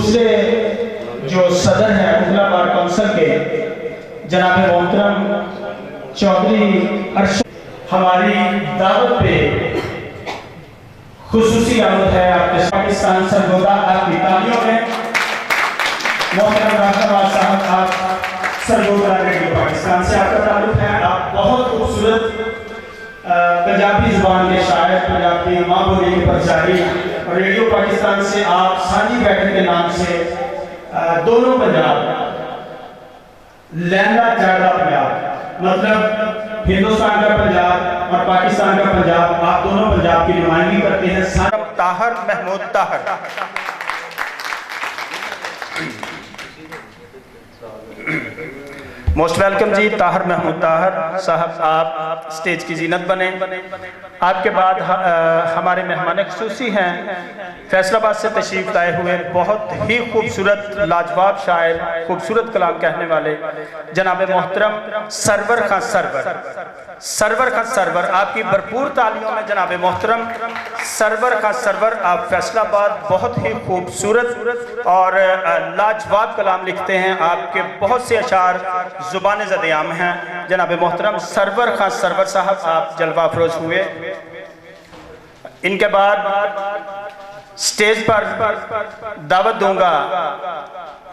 दूसरे जो सदर हैं मुगला बार काउंसिल के जनाब मोहतरम चौधरी अरशद, हमारी दावत पे खुसूसी आमद है आपके पाकिस्तान सरगोदा आपकी तालियों में। मोहतरम राष्ट्रवाद साहब, आप सरगोदा रेडियो पाकिस्तान से आपका ताल्लुक है। आप बहुत खूबसूरत पंजाबी जुबान के शायर, पंजाबी माँ बोली के प्रचारी, रेडियो पाकिस्तान से आप साझी बैठक के नाम से दोनों पंजाब, लहंगा जाड़ा पंजाब, मतलब हिंदुस्तान का पंजाब और पाकिस्तान का पंजाब, आप दोनों पंजाब की नुमाइंदगी करते हैं। ताहर महमूद ताहर, मोस्ट वेलकम जी। ताहर महमूद ताहर साहब, आप स्टेज की जीनत बने। आपके बाद हमारे मेहमान खुसूसी हैं फैसलाबाद से तशरीफ लाए हुए बहुत ही खूबसूरत लाजवाब शायर, खूबसूरत कलाम कहने वाले जनाब मोहतरम सरवर खां सरवर, आपकी भरपूर तालियों में जनाब मोहतरम सरवर खां सरवर। आप फैसलाबाद बहुत ही खूबसूरत और लाजवाब कलाम लिखते हैं, आपके बहुत से अशार जुबान ज़द-ए-आम हैं। जनाब मोहतरम सरवर खां सरवर साहब, आप जलवा अफरोज हुए। इनके बाद स्टेज पर दावत दूंगा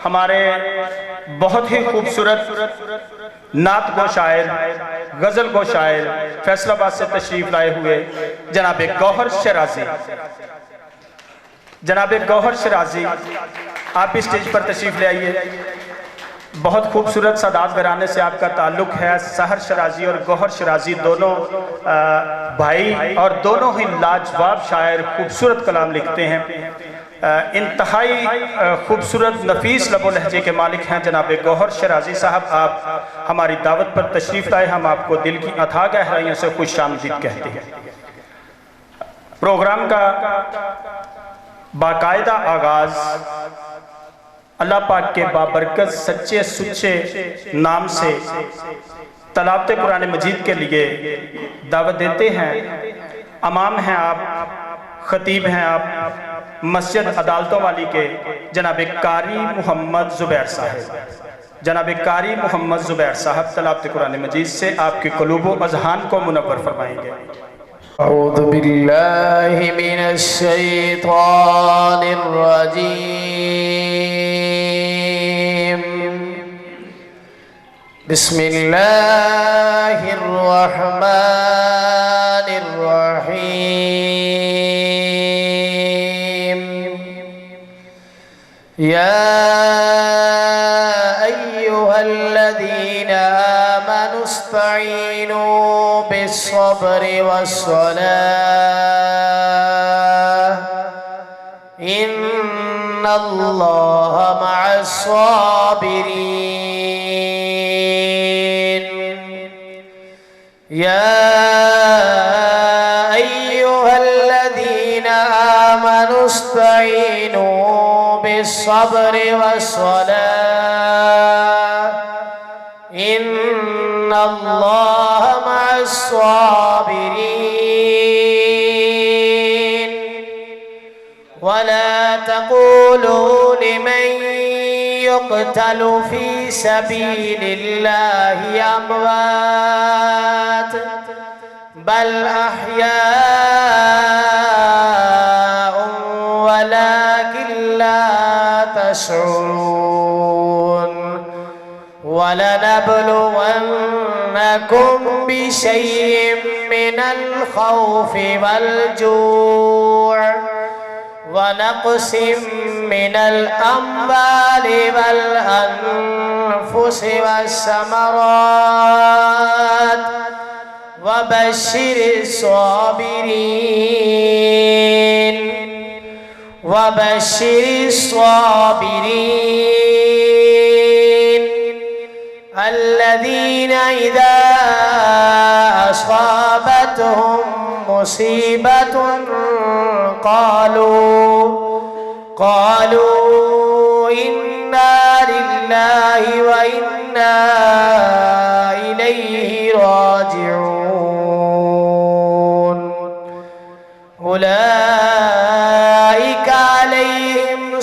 हमारे बहुत ही खूबसूरत नात गो शायर, गजल गो शायर, फैसलाबाद से तशरीफ लाए हुए जनाब गौहर शराजी। जनाब गौहर शराजी, आप इस स्टेज पर तशरीफ ले आइए। बहुत खूबसूरत सादात घराने से आपका ताल्लुक है। सहर शराजी और गौहर शराजी दोनों भाई और दोनों ही लाजवाब शायर, खूबसूरत कलाम लिखते हैं। इंतहाई खूबसूरत नफीस लबो लहजे के मालिक हैं जनाब गौहर शराजी साहब। आप हमारी दावत पर तशरीफ लाए, हम आपको दिल की अथाह गहराइयों से खुश आमदीद कहते हैं। प्रोग्राम का बाकायदा आगाज अल्लाह पाक के बाबरकत सच्चे सुच्चे नाम से तलावत कुरान मजीद के लिए दावत देते हैं। अमाम हैं आप, खतीब हैं आप मस्जिद अदालतों वाली के जनाब कारी मोहम्मद ज़ुबैर साहब। जनाब कारी मोहम्मद ज़ुबैर साहब तलावत कुरान मजीद से आपके क़ुलूब व अज़हान को मुनव्वर फरमाएंगे। अऊज़ु बिल्लाहि मिनश शैतानिर रजीम, बिस्मिल्लाहिर रहमानिर रहीम। या अय्युहल्लज़ीना आमनु इस्तईनू बिस्सब्रि वस्सलाह, इन्नल्लाहा मअस्साबिरीन। या अय्युहल्लज़ीना आमनु इस्तईनू बिस्सब्रि वस्सलाह, इन्नल्लाहा मअस्साबिरीन। वला तक़ूलू लिमन युक़तलु फ़ी सबीलिल्लाहि अमवात बल अहयाउन वलाकिन ला तशऊरून। वलनब्लुवन्नकुम बिशैइन मिनल खौफि वल जूअ वनक़सिम मिनल अम्वालि वल अन्फुसि वस्समरात वबश्शिरिस साबिरीन। अल्लज़ीना इज़ा असाबतहुम मुसीबतुन क़ालू इन्ना लिल्लाहि व इन्ना इलैहि राजिऊन। उलाइका अलैहिम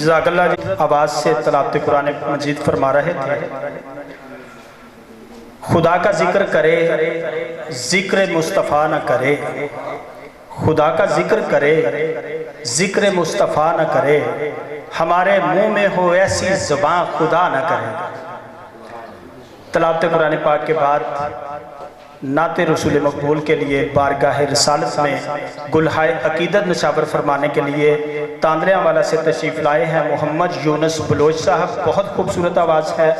जज़ाकल्लाह जी। आवाज़ से तलावत कुरान मजीद फरमा रहे थे। खुदा का जिक्र करे, जिक्र मुस्तफ़ा न करे। खुदा का जिक्र करे, जिक्र मुस्तफ़ा न करे। हमारे मुंह में हो ऐसी ज़बान खुदा न करे। तलावत कुरान पाक के बाद नाते रसूल मकबूल के लिए बारगाह रिसालत में गुलहाए अकीदत नशावर फरमाने के लिए तांदरियाँ वाला से तशरीफ़ लाए हैं मोहम्मद यूनुस बलोच साहब। बहुत खूबसूरत आवाज़ है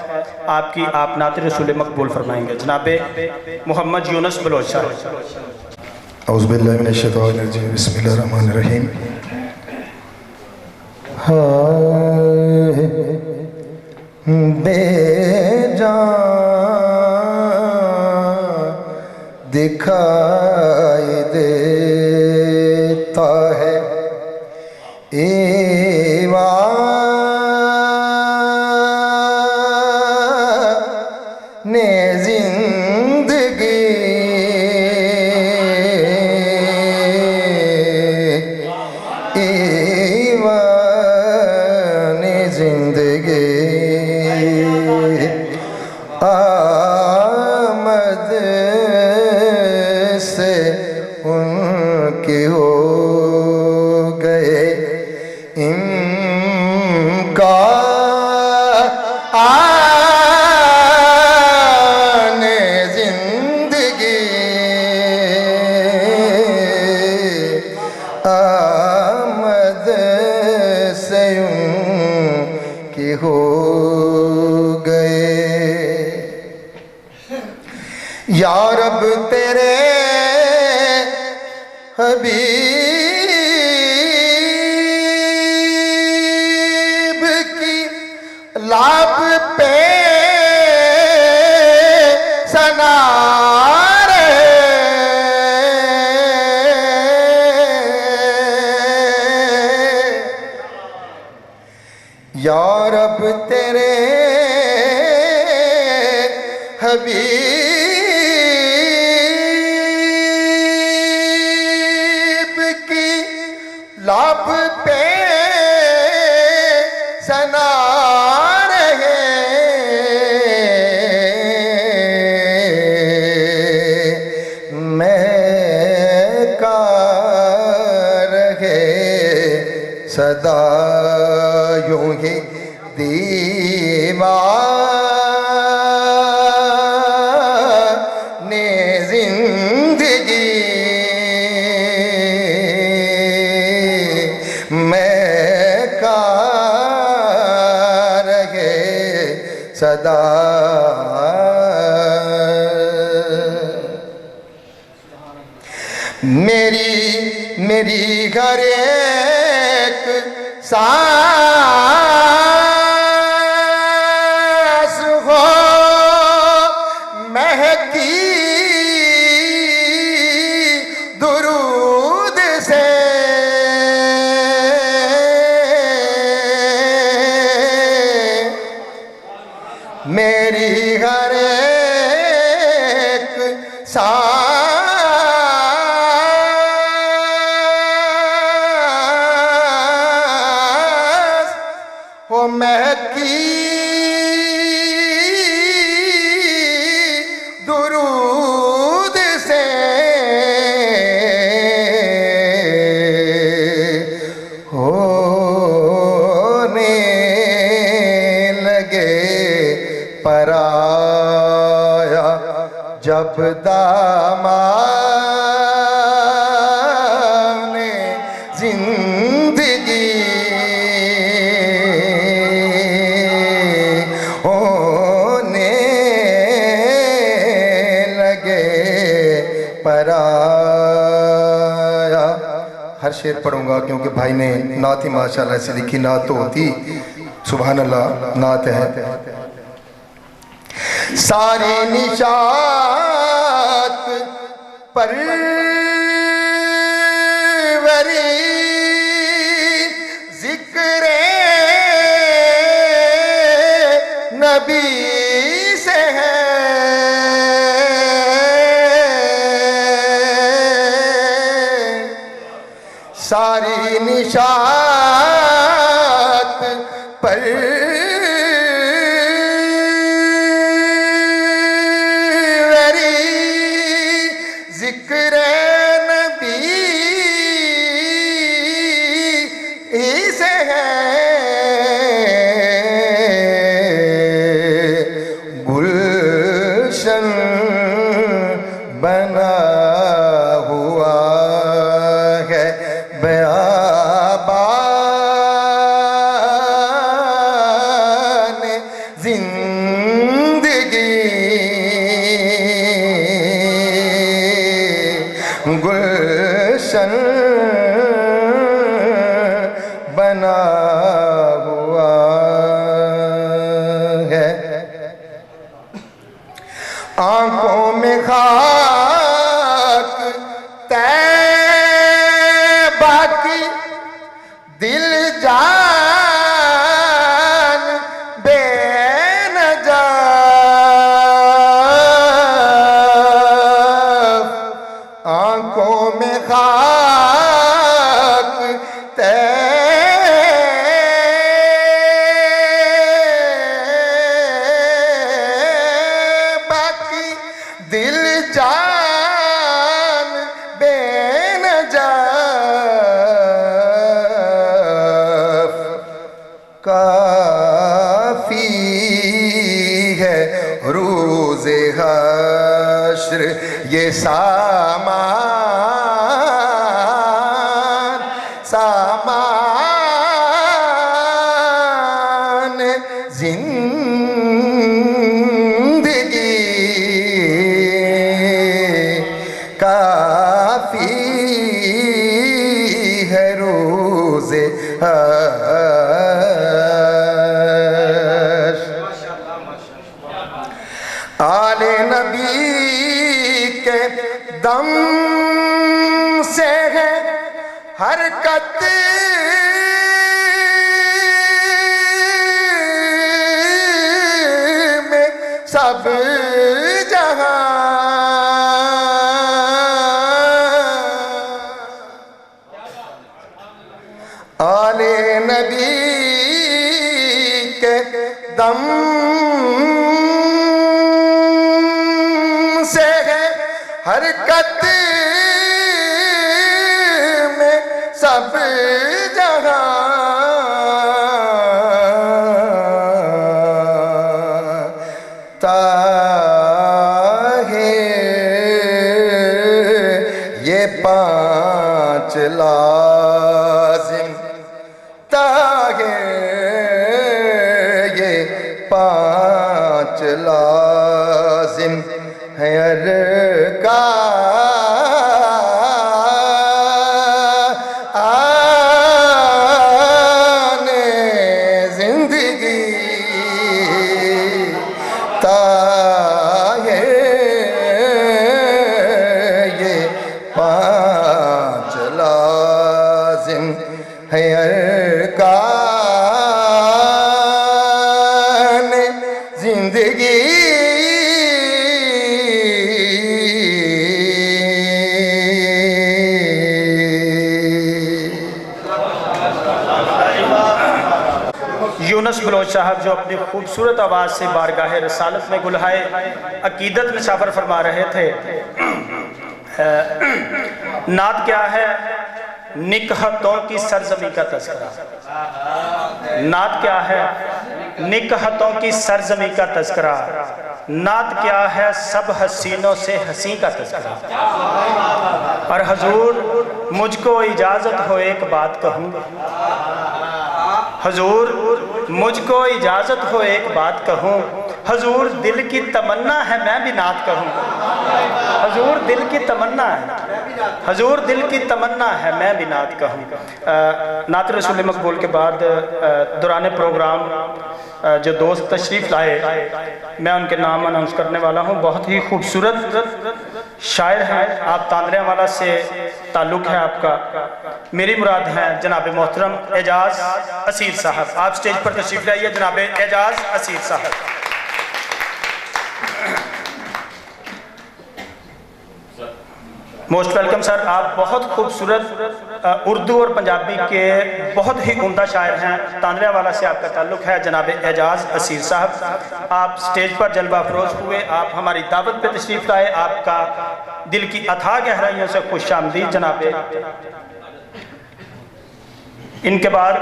आपकी, आप नाते रसूल मकबूल फरमाएंगे। जनाबे मोहम्मद यूनुस बलोच साहब। औज़ु बिल्लाहि मिनश शैतानिर रजीम, बिस्मिल्लाहिर रहमानिर रहीम। बेजान दिखाई देता है ईवान जिंदगी जिंदगी आमद से उनके हो गए इनका आने जिंदगी आमद से उनके हो गए। या रब तेरे हबीब की लाभ पे सना या रब तेरे हबीब की लाभ पे सना रहे मैं का रहे सदा यूं ही दीवाने जिंदगी मैं का रहे सदा। मेरी घर एक सांस हो महकी दुरूद से मेरी घर एक सांस हो महकी दुरूद से हो जब दामाने जिंदगी होने लगे पराया। हर शेर पढ़ूंगा क्योंकि भाई ने नात ही माशाल्लाह से लिखी, नात तो होती सुभान अल्लाह नात है। सारी निशात परवरी जिक्रे नबी से है। सारी निशात पर बना हुआ है बयाबान जिंदगी। गुलशन बना हुआ है। आंखों में खाक तैबा की, दिल जान बेनजाफ। आंखों में खाक दिल जान बेनजाफ। काफी है रोज़े हश्र ये सामान जिंदगी। काफी है रोज़े आले नबी के दम से है हरकत में सब जहां। आले नबी के दम से है हरकत में सब जहां। ताहे ये पांच लाजिम, ताहे ये पांच लाजिम है आने जिंदगी। ताहे ये पांच लाजिम है आने जिंदगी। यूनुस बलोच साहब जो अपनी खूबसूरत आवाज़ से बारगाह रसालत में गुलहाए अकीदत निशावर फरमा रहे थे। नात क्या है? निकहतों की सरजमी का तज़किरा। नात क्या है? निकहतों की सरजमी का तज़किरा। नात क्या है, सब हसीनों से हसी का तज़किरा। और हजूर मुझको इजाज़त हो एक बात कहूँ, हजूर मुझको इजाज़त हो एक बात कहूँ, हजूर दिल की तमन्ना है मैं भी नात कहूँ। हजूर दिल की तमन्ना है, हजूर दिल की तमन्ना है मैं भी नात कहूँ। नात रसूल मकबूल के बाद दौरान प्रोग्राम जो दोस्त तशरीफ़ लाए मैं उनके नाम अनाउंस करने वाला हूँ। बहुत ही खूबसूरत शायर हैं, आप तांदरेवाला से ताल्लुक़ है आपका। मेरी मुराद हैं जनाब मोहतरम एजाज़ असीर साहब। आप स्टेज पर तशरीफ़ लाइए जनाब एजाज़ असीर साहब। Most welcome sir. आप बहुत खूबसूरत उर्दू और पंजाबी के बहुत ही उम्दा शायर हैं। तांदरेवाला से आपका ताल्लुक़ है जनाब एजाज़ असीर साहब। आप स्टेज पर जलवा अफरोज़ हुए, आप हमारी दावत पे तशरीफ़ लाए, आपका दिल की अथाह गहराइयों से खुश आमदीद जनाब। इनके बाद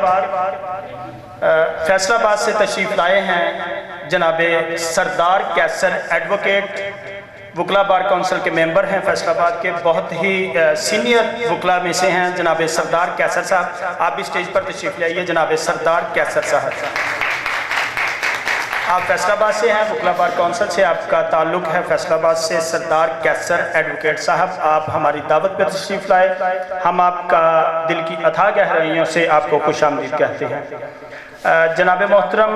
फैसलाबाद से तशरीफ़ लाए हैं जनाब सरदार कैसर एडवोकेट, वकला बार काउंसिल के मेंबर हैं फैसलाबाद के, बहुत ही सीनियर वकला में से हैं जनाब सरदार कैसर साहब। आप भी स्टेज पर तशरीफ़ लाइए जनाब सरदार कैसर साहब। आप फैसलाबाद से हैं, वकला बार काउंसिल से आपका ताल्लुक़ है फैसलाबाद से। सरदार कैसर एडवोकेट साहब, आप हमारी दावत पर तशरीफ़ लाए, हम आपका दिल की अथाह गहराइयों से आपको खुशामदीद कहते हैं। जनाब मोहतरम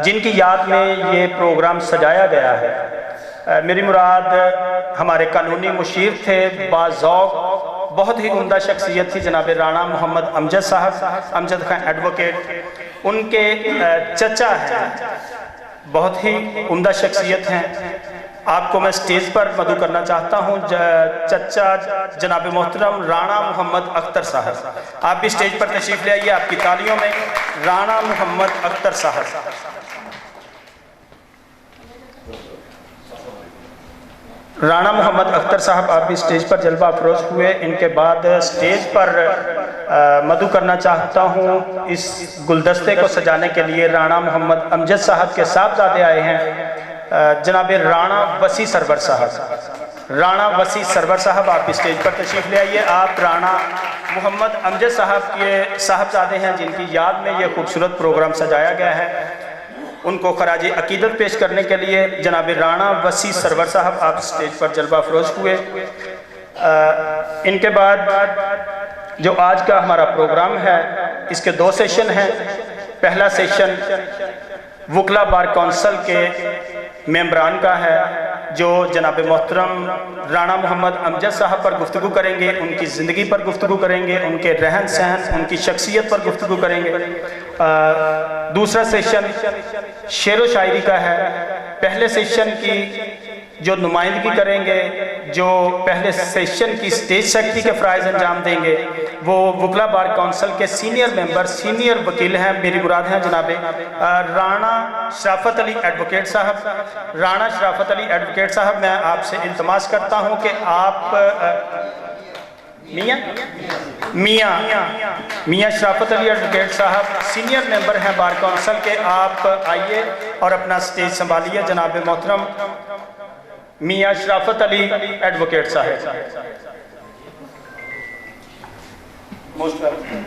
जिनकी याद में ये प्रोग्राम सजाया गया है, मेरी मुराद हमारे कानूनी मुशीर थे, बाज़ौक़ बहुत ही उम्दा शख्सियत थी जनाब राणा मोहम्मद अमजद साहब, अमजद खान एडवोकेट। उनके चचा हैं, बहुत ही उम्दा शख्सियत हैं। आपको मैं स्टेज पर मदऊ करना चाहता हूँ चचा जनाब मोहतरम राणा मोहम्मद अख्तर साहब। आप भी स्टेज पर तशरीफ़ ले आइए आपकी तालियों में। राणा मोहम्मद अख्तर साहब, राणा मोहम्मद अख्तर साहब आप भी स्टेज पर जलवा अफरोज़ हुए। इनके बाद स्टेज पर मदऊ करना चाहता हूँ इस गुलदस्ते को सजाने के लिए राणा मोहम्मद अमजद साहब के साहबजादे आए हैं जनाब राणा वसी सरवर साहब। राणा वसी सरवर साहब आप भी स्टेज पर तशरीफ़ ले आइए। आप राणा मोहम्मद अमजद साहब के साहबजादे हैं जिनकी याद में ये खूबसूरत प्रोग्राम सजाया गया है। उनको खराज अकीदत पेश करने के लिए जनाब राणा वसी सरवर साहब आप स्टेज पर जलवा अफरोज़ हुए। इनके बाद जो आज का हमारा प्रोग्राम है, इसके दो सेशन हैं। पहला सेशन वकला बार काउंसिल के मेंबरान का है जो जनाब मोहतरम राणा मोहम्मद अमजद साहब पर गुफ्तगू करेंगे, उनकी ज़िंदगी पर गुफ्तगू करेंगे, उनके रहन सहन, उनकी शख्सियत पर गुफ्तगू करेंगे। दूसरा सेशन शेर व शायरी का है। पहले सेशन की जो नुमाइंदगी करेंगे, जो पहले सेशन की स्टेज सेक्रेटरी के फ़राइज़ अंजाम देंगे, वो वकला बार काउंसिल के सीनियर मेंबर, सीनियर वकील हैं, मेरी मुराद हैं जनाब राणा शराफत अली एडवोकेट साहब। राणा शराफत अली एडवोकेट साहब, मैं आपसे इल्तमास करता हूँ कि आप मियाँ शराफत अली एडवोकेट साहब सीनियर मेंबर हैं बार काउंसिल के, आप आइए और अपना स्टेज संभालिए। जनाब मोहतरम मियाँ शराफत अली एडवोकेट साहब, मोस्ट वेलकम।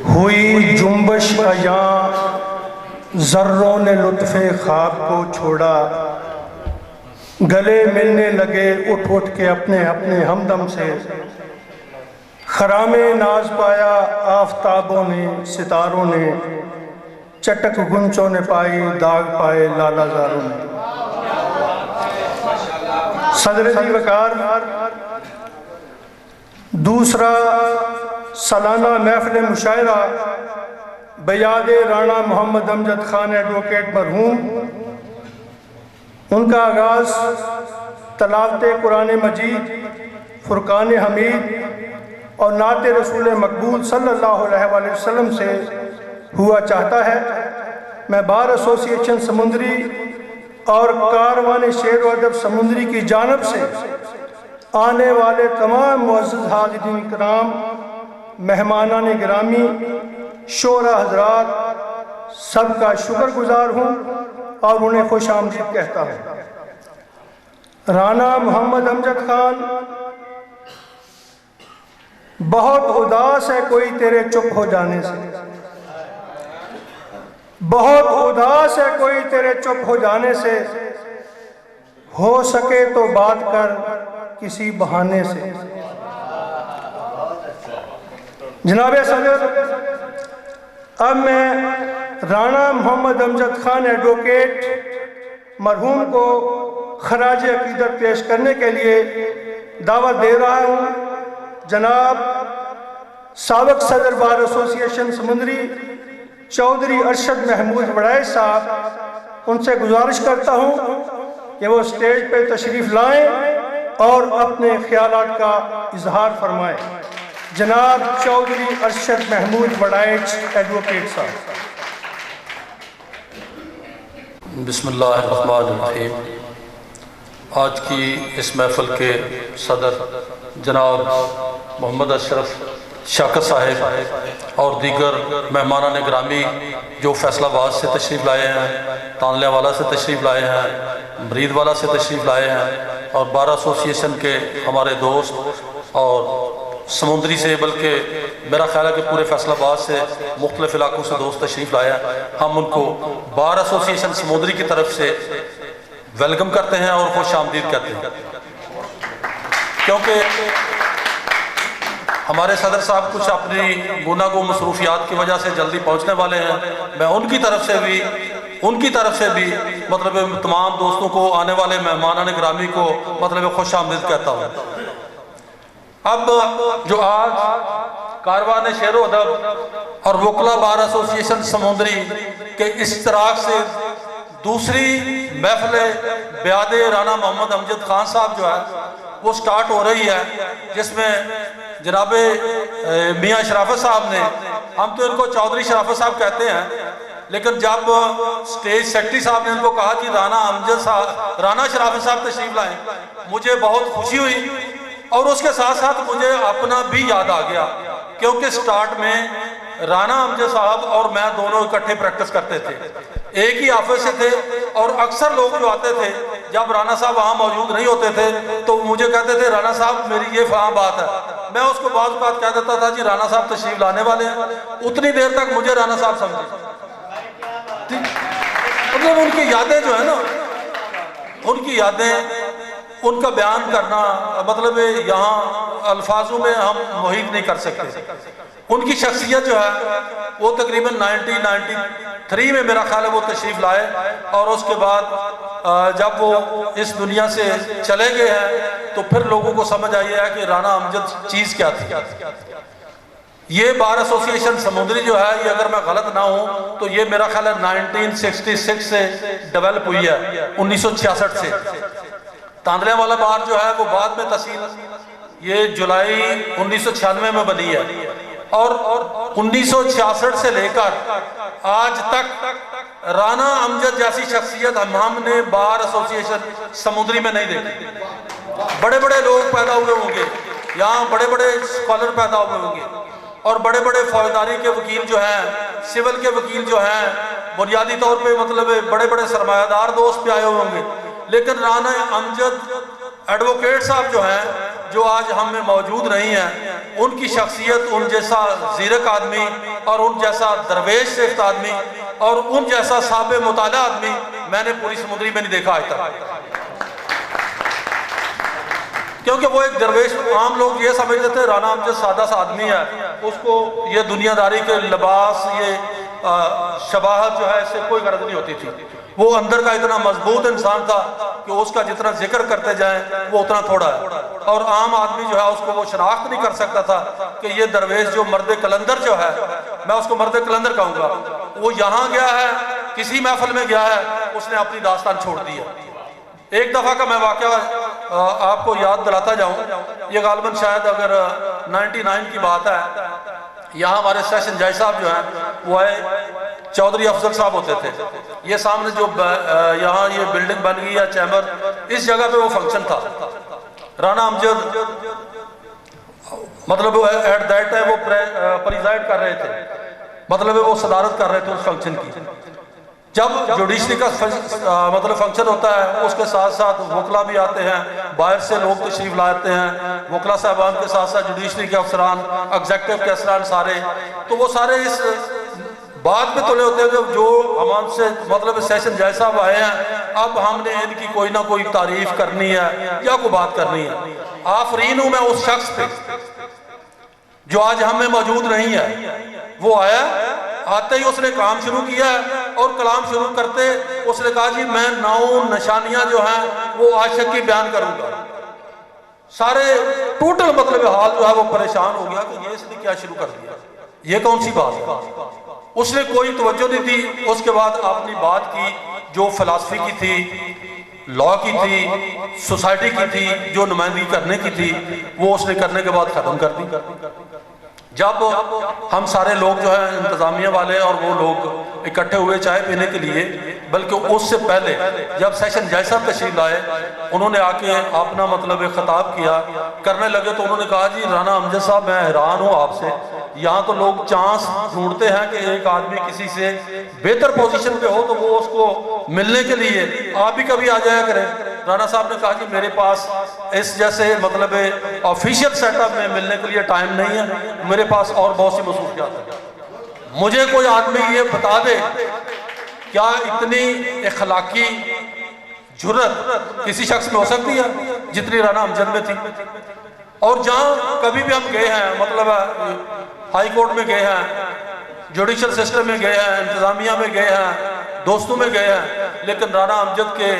हुई जुम्बश अया ज़र्रों ने लुत्फ़े ख्वाब को छोड़ा, गले मिलने लगे उठ उठ के अपने अपने हमदम से। खरामे नाज पाया आफताबों ने सितारों ने, चटक गुंचों ने पाई दाग पाए लालाजारों ने। सदर जी वकार दूसरा सालाना महफिल मुशायरा बयाद राणा मोहम्मद अमजद खान एडवोकेट मरहूम। उनका आगाज़ तलावत कुरान मजीद फुरकान हमीद और नाते रसूल मकबूल सल्लल्लाहु अलैहि वसल्लम से हुआ चाहता है। मैं बार एसोसिएशन समुंदरी और कारवान शेर व अदब समुंदरी की जानब से आने वाले तमाम मुअज़्ज़ज़ हाज़िरीन इकराम, मेहमानान गिरामी, शोरा हज़रात सबका शुक्रगुजार हूँ और उन्हें खुश आमदीद कहता हूँ। राना मोहम्मद अमजद खान, बहुत उदास है कोई तेरे चुप हो जाने से, बहुत उदास है कोई तेरे चुप हो जाने से, हो सके तो बात कर किसी बहाने से। जनाब सदर, अब मैं राना मोहम्मद अमजद खान एडवोकेट मरहूम को खराज अकीदत पेश करने के लिए दावत दे रहा हूँ। जनाब साबिक सदर बार एसोसिएशन समुंदरी चौधरी अरशद महमूद वड़ैच साहब, उनसे गुजारिश करता हूँ कि वो स्टेज पे तशरीफ़ लाएं और अपने ख्यालात का इजहार फरमाएं। जनाब चौधरी अरशद महमूद वड़ैच एडवोकेट साहब। बिस्मिल्लाहिर्रहमानिर्रहीम। आज की इस महफ़िल के सदर जनाब मोहम्मद अशरफ शाकर साहिब और दीगर मेहमानान ग्रामी जो फैसलाबाद से तशरीफ़ लाए हैं, तानलेवाला से तशरीफ़ लाए हैं, मरीदवाला से तशरीफ़ लाए हैं और बार एसोसिएशन के हमारे दोस्त और समुंदरी से, बल्कि मेरा ख्याल है कि पूरे फैसलाबाद से मुख्तलिफ़ इलाकों से दोस्त तशरीफ़ लाए हैं। हम उनको बार एसोसिएशन समुंदरी की तरफ से वेलकम करते हैं और खुश आमदीद कहते हैं, क्योंकि हमारे सदर साहब कुछ अपनी गुनागो मसरूफियात की वजह से जल्दी पहुंचने वाले हैं। मैं उनकी तरफ से भी मतलब तमाम दोस्तों को, आने वाले मेहमानान गिरामी को मतलब खुश आमदीद कहता हूँ। अब जो आज कारवान शेर अदब और वकला बार एसोसिएशन समुंदरी के इश्तराक से दूसरी महफिल ब्याद राना मोहम्मद अमजद खान साहब जो है वो स्टार्ट हो रही है, जिसमें जनाब मियाँ शराफत साहब ने, हम तो इनको चौधरी शराफत साहब कहते हैं, लेकिन जब स्टेज सेक्रेटरी साहब ने इनको कहा कि राना शराफत साहब तशरीफ लाएं, मुझे बहुत खुशी हुई और उसके साथ साथ मुझे अपना भी याद आ गया, क्योंकि स्टार्ट में राना अमजद साहब और मैं दोनों इकट्ठे प्रैक्टिस करते थे, एक ही ऑफिस से थे और अक्सर लोग जो आते थे जब राना साहब वहाँ मौजूद नहीं होते थे तो मुझे कहते थे राना साहब मेरी ये वहाँ बात है, मैं उसको बात कह देता था जी राना साहब तशरीफ लाने वाले हैं। उतनी देर तक मुझे राना साहब समझे, मतलब उनकी यादें जो है ना, उनकी यादें, उनका बयान करना मतलब यहाँ अल्फाजों में हम मुहित नहीं कर सकते। उनकी शख्सियत जो है वो तकरीबन 1993 में मेरा ख्याल है वो तशरीफ़ लाए और उसके बाद जब वो इस दुनिया से चले गए हैं तो फिर लोगों को समझ आई है कि राना अमजद चीज़ क्या थी। ये बार एसोसिएशन समुंदरी जो है ये, अगर मैं गलत ना हूँ तो ये मेरा ख्याल है 1966 से डेवलप हुई है, 1966 से। तांदले वाला बार जो है वो बाद में तहसील ये जुलाई 1996 में बनी है और 1966 से लेकर आज तक राना अमजद जैसी शख्सियत हमने बार एसोसिएशन समुंदरी में नहीं देखी। बड़े बड़े लोग पैदा हुए होंगे यहाँ, बड़े बड़े स्कॉलर पैदा हुए होंगे और बड़े बड़े फौजदारी के वकील जो हैं, सिविल के वकील जो हैं, बुनियादी तौर पे मतलब बड़े बड़े सरमायादार दोस्त भी आए हुए होंगे, लेकिन राना अमजद एडवोकेट साहब जो हैं, जो आज हम में मौजूद नहीं हैं, उनकी शख्सियत, उन जैसा ज़ीरक आदमी और उन जैसा दरवेश सिफ्त आदमी और उन जैसा साहिब मुताला आदमी मैंने पूरी समुद्री में नहीं देखा आज तक। क्योंकि वो एक दरवेश, आम लोग ये समझते थे राना अमजद सादा सा आदमी है, उसको ये दुनियादारी के लिबास, ये शबाहत जो है इससे कोई गरज नहीं होती थी। वो अंदर का इतना मजबूत इंसान था कि उसका जितना जिक्र करते जाएं वो उतना थोड़ा है और आम आदमी जो है उसको वो शनाख्त नहीं कर सकता था कि ये दरवेश जो मर्द कलंदर जो है, मैं उसको मर्द कलंदर कहूँगा, वो यहाँ गया है, किसी महफिल में गया है, उसने अपनी दास्तान छोड़ दी है। एक दफ़ा का मैं वाक़या आपको याद दिलाता जाऊं, ये गालिबन शायद अगर 99 की बात है, यहाँ हमारे सेशन जज साहब जो हैं वो है चौधरी अफजल साहब होते थे। ये सामने जो यहाँ ये बिल्डिंग बन गई है चैम्बर, इस जगह पे वो फंक्शन था। राना अमजद मतलब एट दैट टाइम वो प्रिजाइड कर रहे थे, मतलब वो सदारत कर रहे थे उस फंक्शन की। जब जुडिशरी का मतलब फंक्शन होता है, उसके साथ साथ वकला भी आते हैं, बाहर से लोग तशरीफ लाते हैं, वकला साहबान के साथ साथ जुडिशरी के अफसरान, एग्जेक्टिव के अफसरान सारे, तो वो सारे इस बात पे तुले होते हैं कि जो हमसे मतलब सेशन जज साहब आए हैं, अब हमने इनकी कोई ना कोई तारीफ करनी है या कोई बात करनी है। आफरीन हूं मैं उस शख्स पे जो आज हमें मौजूद नहीं है। वो आया, आते ही उसने काम शुरू किया और कलाम शुरू करते उसने कहा जी मैं 9 निशानियां जो हैं वो आशिक की बयान करूंगा। सारे टोटल मतलब हाल जो है वो परेशान हो गया कि ये इसने क्या शुरू कर दिया, ये कौन सी बात है। उसने कोई तवज्जो नहीं दी। उसके बाद अपनी बात की जो फिलासफी की थी, लॉ की थी, सोसाइटी की थी, जो नुमाइंदगी करने की थी, वो उसने करने के बाद खत्म कर दी। जब हम सारे लोग जो है इंतजामिया वाले और वो लोग इकट्ठे हुए चाय पीने के लिए, बल्कि उससे पहले जब सेशन जज साहब तशरीफ लाए, उन्होंने आके अपना मतलब खिताब किया करने लगे, तो उन्होंने कहा जी राना अमजद साहब मैं हैरान हूँ आपसे, यहाँ तो लोग चांस ढूंढते हैं कि एक आदमी किसी से बेहतर पोजीशन पे हो तो वो उसको मिलने के लिए आप भी कभी आ जाया करें। राना साहब ने कहा जी मेरे पास इस जैसे मतलब ऑफिशियल सेटअप में मिलने के लिए टाइम नहीं है, मेरे पास और बहुत सी मसरूफियात है। मुझे कोई आदमी ये बता दे क्या इतनी इखलाकी जुर्रत किसी शख्स में हो सकती है जितनी राना अमजद में थी। और जहां कभी भी हम गए हैं, मतलब हाई कोर्ट में गए हैं, जुडिशल सिस्टम में गए हैं, इंतजामिया में गए हैं, दोस्तों में गए हैं, लेकिन राना अमजद के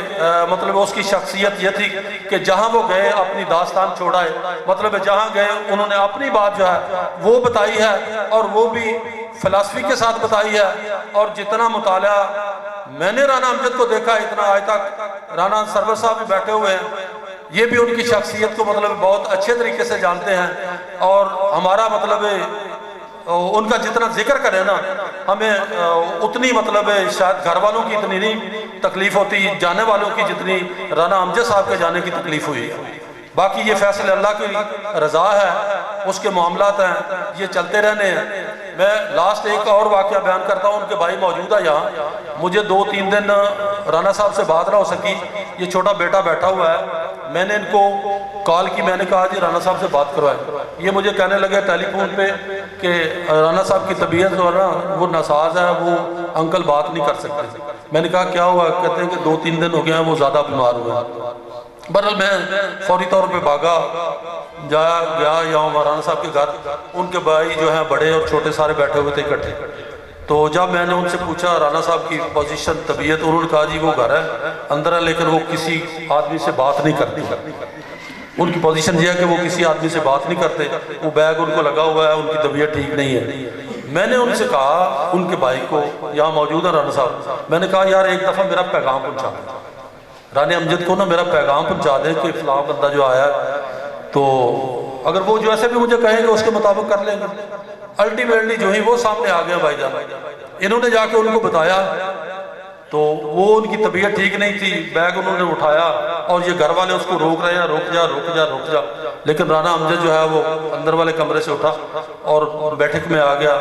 मतलब उसकी शख्सियत यह थी कि जहां वो गए अपनी दास्तान छोड़ाए, मतलब जहां गए उन्होंने अपनी बात जो है वो बताई है और वो भी फिलासफी के साथ बताई है। और जितना मुताला मैंने राना अमजद को देखा, इतना आज तक राना सरवर साहब भी बैठे हुए हैं, ये भी उनकी शख्सियत को मतलब बहुत अच्छे तरीके से जानते हैं। और हमारा मतलब उनका जितना जिक्र करें ना, हमें उतनी मतलब शायद घर वालों की इतनी नहीं तकलीफ होती, जाने वालों की जितनी राना अमजद साहब के जाने की तकलीफ हुई है। बाकी ये फैसले अल्लाह की रज़ा है, उसके मामलात हैं, ये चलते रहने हैं। मैं लास्ट एक और वाक़या बयान करता हूँ, उनके भाई मौजूद है यहाँ, मुझे 2-3 दिन राना साहब से बात ना हो सकी, ये छोटा बेटा बैठा हुआ है, मैंने इनको कॉल की, मैंने कहा जी राना साहब से बात करवाएं। ये मुझे कहने लगे टेलीफोन पे कि राना साहब की तबीयत जो है ना वो नासाज है, वो अंकल बात नहीं कर सकते। मैंने कहा क्या हुआ, कहते हैं कि 2-3 दिन हो गए हैं वो ज़्यादा बीमार हुए हैं। बहरहाल मैं फौरी तौर पे भागा, गया यहाँ राना साहब के घर, उनके भाई जो हैं बड़े और छोटे सारे बैठे हुए थे इकट्ठे। तो जब मैंने उनसे पूछा राना साहब की पोजीशन, तबीयत, उन्होंने कहा जी वो घर है अंदर है, लेकिन वो किसी आदमी से बात नहीं करती। उनकी पोजीशन ये है कि वो किसी आदमी से बात नहीं करते, वो बैग उनको लगा हुआ है, उनकी तबीयत ठीक नहीं है। मैंने उनसे कहा, उनके भाई को यहाँ मौजूद है राना साहब, मैंने कहा यार एक दफ़ा मेरा पैगाम पहुँचा दें, राना अमजद को ना मेरा पैगाम पहुँचा दें कि फ़लाँ बंदा जो आया, तो अगर वो जो ऐसे भी मुझे कहेंगे उसके मुताबिक कर लेंगे। अल्टीमेटली जो ही वो सामने आ गया भाईजान, इन्होंने जाके उनको बताया तो वो उनकी तबीयत ठीक नहीं थी, बैग उन्होंने उठाया और ये घर वाले उसको रोक रहे हैं, रुक जा रुक जा रुक जा, लेकिन राना अमजद जो है वो अंदर वाले कमरे से उठा और बैठक में आ गया।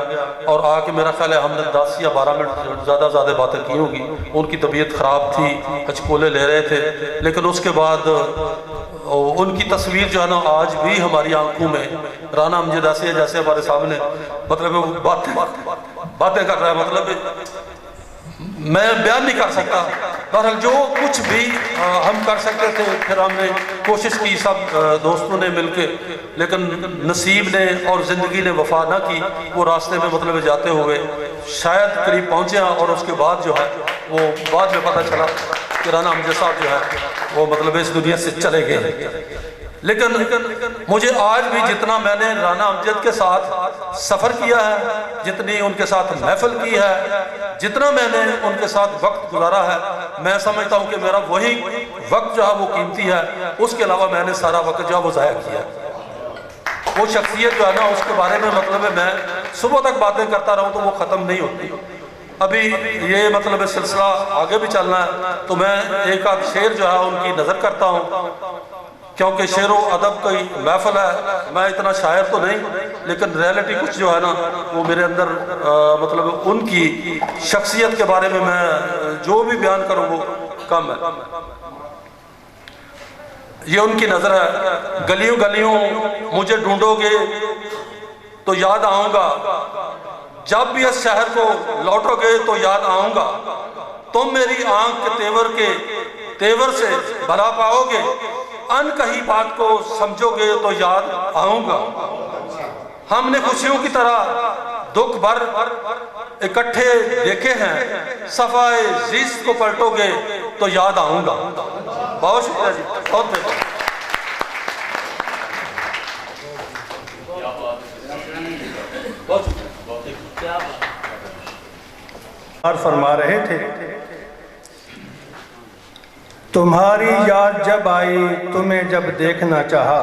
और आके मेरा ख्याल है हमने 10 या 12 मिनट ज़्यादा बातें की होगी। उनकी तबीयत ख़राब थी, हचकोले ले रहे थे, लेकिन उसके बाद उनकी तस्वीर जो है ना आज भी हमारी आंखों में, राना अमजद ऐसे है जैसे हमारे सामने मतलब बातें कर रहा है, मतलब मैं बयान नहीं कर सकता। बहरहाल जो कुछ भी हम कर सकते थे फिर हमने कोशिश की सब दोस्तों ने मिलके, लेकिन नसीब ने और ज़िंदगी ने वफा ना की। वो रास्ते में मतलब जाते हुए शायद करीब पहुँचे और उसके बाद जो है वो बाद में पता चला कि राना अमजद साहब जो है वो मतलब इस दुनिया से चले गए। लेकिन मुझे आज भी जितना मैंने राना अमजद के साथ सफ़र किया है, जितनी उनके साथ महफिल की है, जितना मैंने उनके साथ वक्त गुजारा है, मैं समझता हूँ कि मेरा वही वक्त जो है वो कीमती है, उसके अलावा मैंने सारा वक्त जो है वो ज़ाया किया। वो शख्सियत जो है ना, उसके बारे में मतलब है मैं सुबह तक बातें करता रहूँ तो वो ख़त्म नहीं होती। अभी ये मतलब सिलसिला आगे भी चलना है, तो मैं एक आध शेर जो है उनकी नज़र करता हूँ, क्योंकि शेर व अदब की महफिल है। मैं इतना शायर तो नहीं, लेकिन रियलिटी कुछ जो है ना वो मेरे अंदर मतलब उनकी शख्सियत के बारे में मैं जो भी बयान करूँ वो कम है। ये उनकी नज़र है। गलियों गलियों मुझे ढूंढोगे तो याद आऊँगा, जब भी इस शहर को लौटोगे तो याद आऊँगा, तुम मेरी आँख के तेवर से भला पाओगे, अनकही बात को समझोगे तो याद आऊँगा। हमने खुशियों की तरह दुख भर इकट्ठे देखे हैं, सफाए ज़िस्त को पलटोगे तो याद आऊँगा। बहुत शुक्रिया जी, बहुत और फरमा रहे थे, तुम्हारी याद जब आई तुम्हें जब देखना चाहा,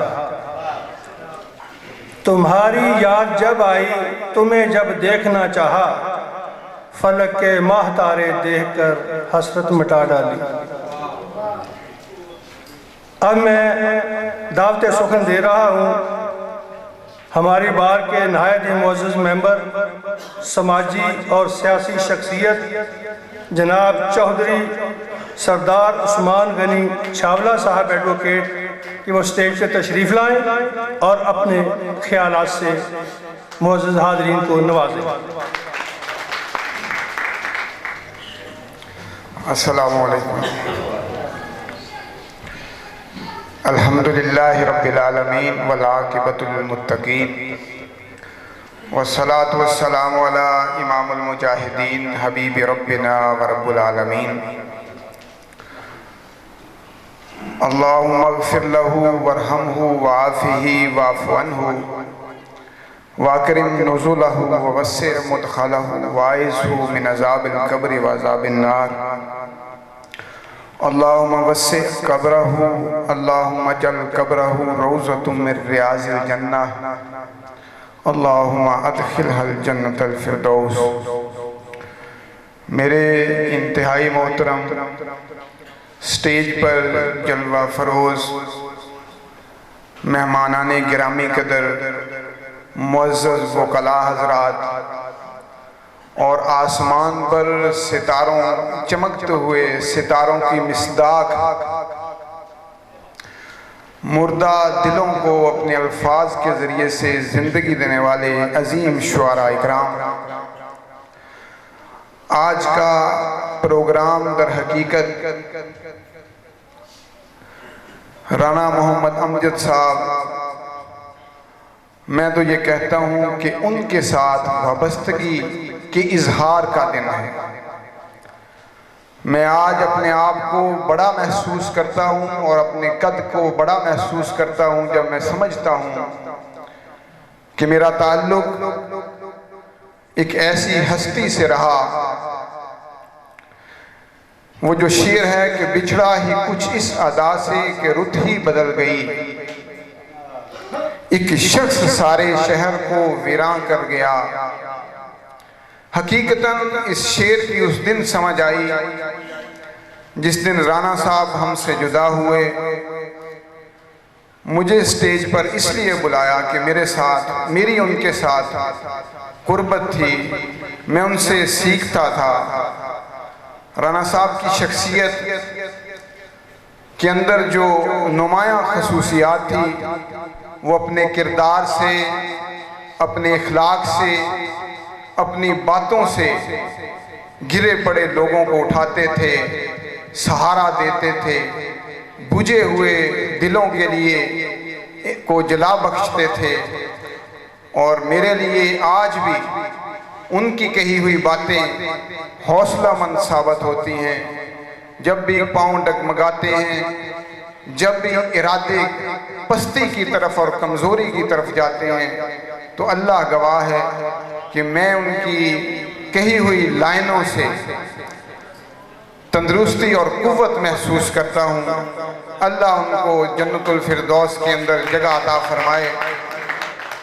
तुम्हारी याद जब आई तुम्हें जब देखना चाहा, फलक के माह तारे देखकर हसरत मिटा डाली। अब मैं दावत सुखन दे रहा हूँ हमारी बार के नहायत ही मुअज़्ज़ज़ मेंबर, समाजी और सियासी शख्सियत जनाब चौधरी सरदार उस्मान गनी छावला साहब एडवोकेट कि वो स्टेज से तशरीफ़ लाएं और अपने ख्यालात से मुअज़्ज़ज़ हाज़रीन को नवाजें। अस्सलामु अलैकुम। अल्हम्दुलिल्लाहि रब्बिल आलमीन वल आक़िबतुल मुत्तक़ीन वस्सलातु वस्सलामु अला इमामुल मुजाहिदीन हबीबि रब्बिना व रब्बुल आलमीन। अल्लाहुम्मा अग़फ़िर लहू वरहमहू वआफ़िही वाफ़ु अन्हु वाकरिम नुज़ुलहू ववस्सिअ मुदख़लहू वाइज़हू मिन अज़ाबिल क़ब्रि व अज़ाबिन नार। अल्लाहुम्मा वस्सिअ क़ब्रहू अल्लाहुम्मा जल क़ब्रहू रौज़तुम मिन रियाज़िल जन्नह अल्लाहुम्मा अदख़िलहुल जन्नतल फ़िरदौस। मेरे इंतहाई मोहतरम स्टेज पर जलवा फरोज़ मेहमानाने गिरामी कदर मुअज़्ज़ज़ वकला हज़रात और आसमान पर सितारों चमकते हुए सितारों की मिसदाक मुर्दा दिलों को अपने अल्फाज के ज़रिए से ज़िंदगी देने वाले अजीम शुआरा इकराम, आज का प्रोग्राम दर हकीकत राना मोहम्मद अमजद साहब, मैं तो ये कहता हूँ कि उनके साथ वाबस्तगी के इजहार का दिन है। मैं आज अपने आप को बड़ा महसूस करता हूँ और अपने कद को बड़ा महसूस करता हूँ जब मैं समझता हूँ कि मेरा ताल्लुक एक ऐसी हस्ती से रहा, वो जो शेर है कि बिछड़ा ही कुछ इस अदा से कि रुत ही बदल गई, एक शख्स सारे शहर को वीरां कर गया। हकीकतन इस शेर की उस दिन समझ आई जिस दिन राना साहब हमसे जुदा हुए। मुझे स्टेज पर इसलिए बुलाया कि मेरी उनके साथ कुर्बत थी, मैं उनसे सीखता था। राना साहब की शख्सियत के अंदर जो नुमायां खसूसियात थी वो अपने किरदार से, अपने इखलाक से, अपनी बातों से गिरे पड़े लोगों को उठाते थे, सहारा देते थे, बुझे हुए दिलों के लिए को जला बख्शते थे। और मेरे लिए आज भी उनकी कही हुई बातें हौसलामंद साबित होती हैं। जब भी पाँव डगमगाते हैं, जब भी इरादे पस्ती की तरफ और कमज़ोरी की तरफ जाते हैं, तो अल्लाह गवाह है कि मैं उनकी कही हुई लाइनों से तंदुरुस्ती और कुव्वत महसूस करता हूँ। अल्लाह उनको जन्नतुल फिरदौस के अंदर जगह अता फरमाए।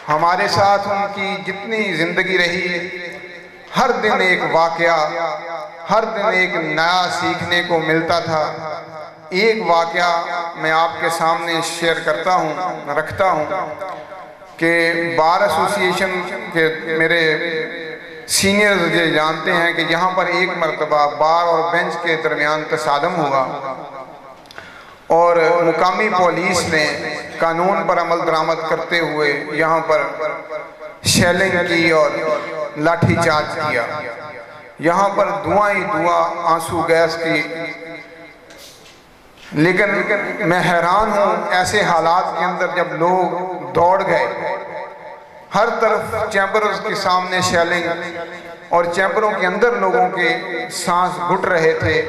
हमारे साथ उनकी जितनी ज़िंदगी रही, हर दिन एक वाक़या, हर दिन एक नया सीखने को मिलता था। एक वाक़या मैं आपके सामने शेयर करता हूँ, रखता हूँ कि बार एसोसिएशन के मेरे सीनियर्स ये जानते हैं कि यहाँ पर एक मरतबा बार और बेंच के दरमियान तसादम हुआ और मुकामी पुलिस ने कानून पर अमल दरामद करते हुए यहाँ पर शेलिंग की और लाठी चार्ज किया। यहाँ पर धुआं ही धुआं, आंसू गैस की। लेकिन मैं हैरान हूँ ऐसे हालात के अंदर जब लोग दौड़ गए, हर तरफ चैम्बर्स के सामने शेलिंग और चैम्बरों के अंदर लोगों के सांस घुट रहे थे,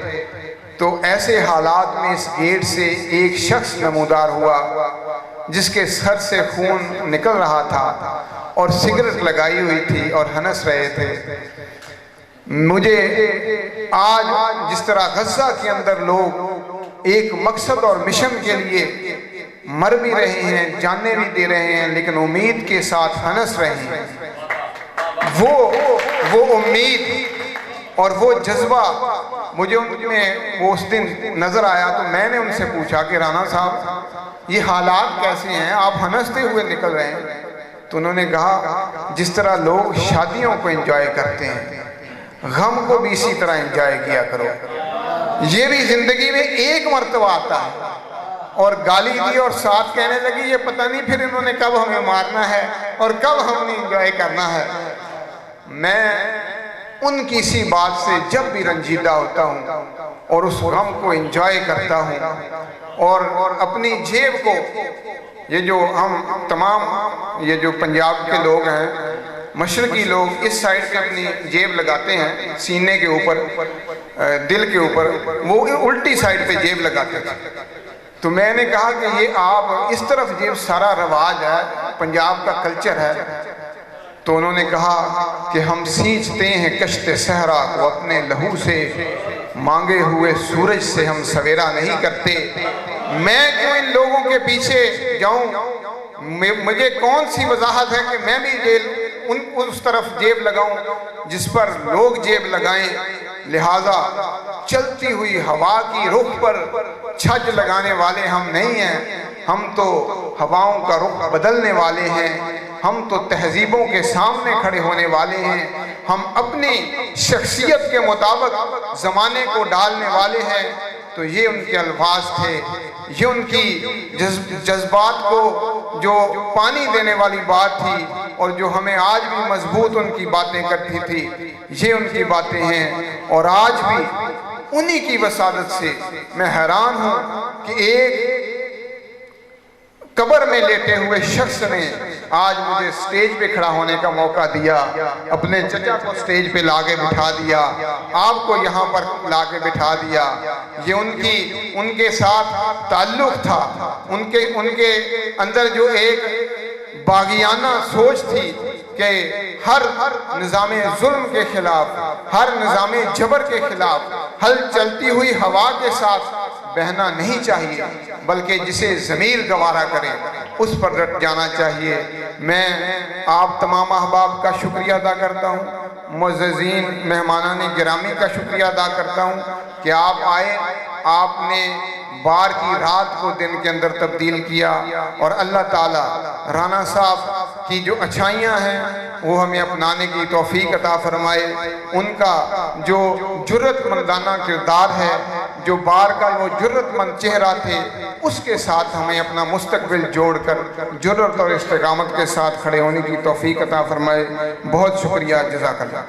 तो ऐसे हालात में इस गेट से एक शख्स नमूदार हुआ जिसके सर से खून निकल रहा था और सिगरेट लगाई हुई थी और हंस रहे थे। मुझे आज जिस तरह गज़ा के अंदर लोग एक मकसद और मिशन के लिए मर भी रहे हैं, जाने भी दे रहे हैं, लेकिन उम्मीद के साथ हंस रहे हैं, वो उम्मीद और वो जज्बा मुझे उनमें वो उस दिन नज़र आया। तो मैंने उनसे पूछा कि राना साहब ये हालात कैसे हैं, आप हंसते हुए निकल रहे हैं? तो उन्होंने कहा जिस तरह लोग शादियों को एंजॉय करते हैं, गम को भी इसी तरह एंजॉय किया करो। ये भी जिंदगी में एक मर्तबा आता है। और गाली दी और साथ कहने लगी ये पता नहीं फिर इन्होंने कब हमें मारना है और कब हमने एंजॉय करना है। मैं उनकी सी बात से जब भी रंजीदा होता हूँ और उस गम को एंजॉय करता हूँ और अपनी जेब को, ये जो हम तमाम ये जो पंजाब के लोग हैं, मशरकी लोग इस साइड पे अपनी जेब लगाते हैं सीने के ऊपर, दिल के ऊपर, वो उल्टी साइड पे जेब लगाते थे। तो मैंने कहा कि ये आप इस तरफ जेब सारा रवाज है, पंजाब का कल्चर है। तो उन्होंने कहा कि हम सींचते हैं कश्ते सहरा को अपने लहू से, मांगे हुए सूरज से हम सवेरा नहीं करते। मैं क्यों इन लोगों के पीछे जाऊं? मुझे कौन सी वजाहत है कि मैं भी जेब उस तरफ जेब लगाऊं जिस पर लोग जेब लगाएं। लिहाजा चलती हुई हवा की रुख पर छज लगाने वाले हम नहीं हैं, हम तो हवाओं का रुख बदलने वाले हैं, हम तो तहजीबों के सामने खड़े होने वाले हैं, हम अपनी शख्सियत के मुताबिक ज़माने को डालने वाले हैं। तो ये उनके अल्फाज थे, ये उनकी जज्बात को जो पानी देने वाली बात थी और जो हमें आज भी मजबूत उनकी बातें करती थी, ये उनकी बातें हैं। और आज भी उन्हीं की वसादत से मैं हैरान हूँ कि एक कब्र में लेटे हुए शख्स ने आज मुझे स्टेज पे खड़ा होने का मौका दिया, अपने चचा को स्टेज पे लाके बिठा दिया, आपको यहाँ पर लाके बिठा दिया। ये उनके साथ ताल्लुक था, उनके अंदर जो एक बागियाना सोच थी कि हर निज़ामे जुल्म के खिलाफ, हर निज़ामे जबर के खिलाफ हल चलती हुई हवा के साथ बहना नहीं चाहिए, बल्कि जिसे ज़मीर गवारा करे उस पर डट जाना चाहिए। मैं आप तमाम अहबाब का शुक्रिया अदा करता हूँ, मुअज़्ज़ज़ीन मेहमानान गिरामी का शुक्रिया अदा करता हूँ कि आप आए, आपने बार की रात को दिन के अंदर तब्दील किया। और अल्लाह ताला राना साहब की जो अच्छाइयाँ हैं वो हमें अपनाने की तौफीक अता फरमाए। उनका जो जुर्रतमंदाना किरदार है, जो बार का वो जुर्रतमंद चेहरा थे, उसके साथ हमें अपना मुस्तकबिल जोड़कर जुर्रत और इस्तिकामत के साथ खड़े होने की तौफीक अता फरमाए। बहुत शुक्रिया, जज़ाकल्लाह।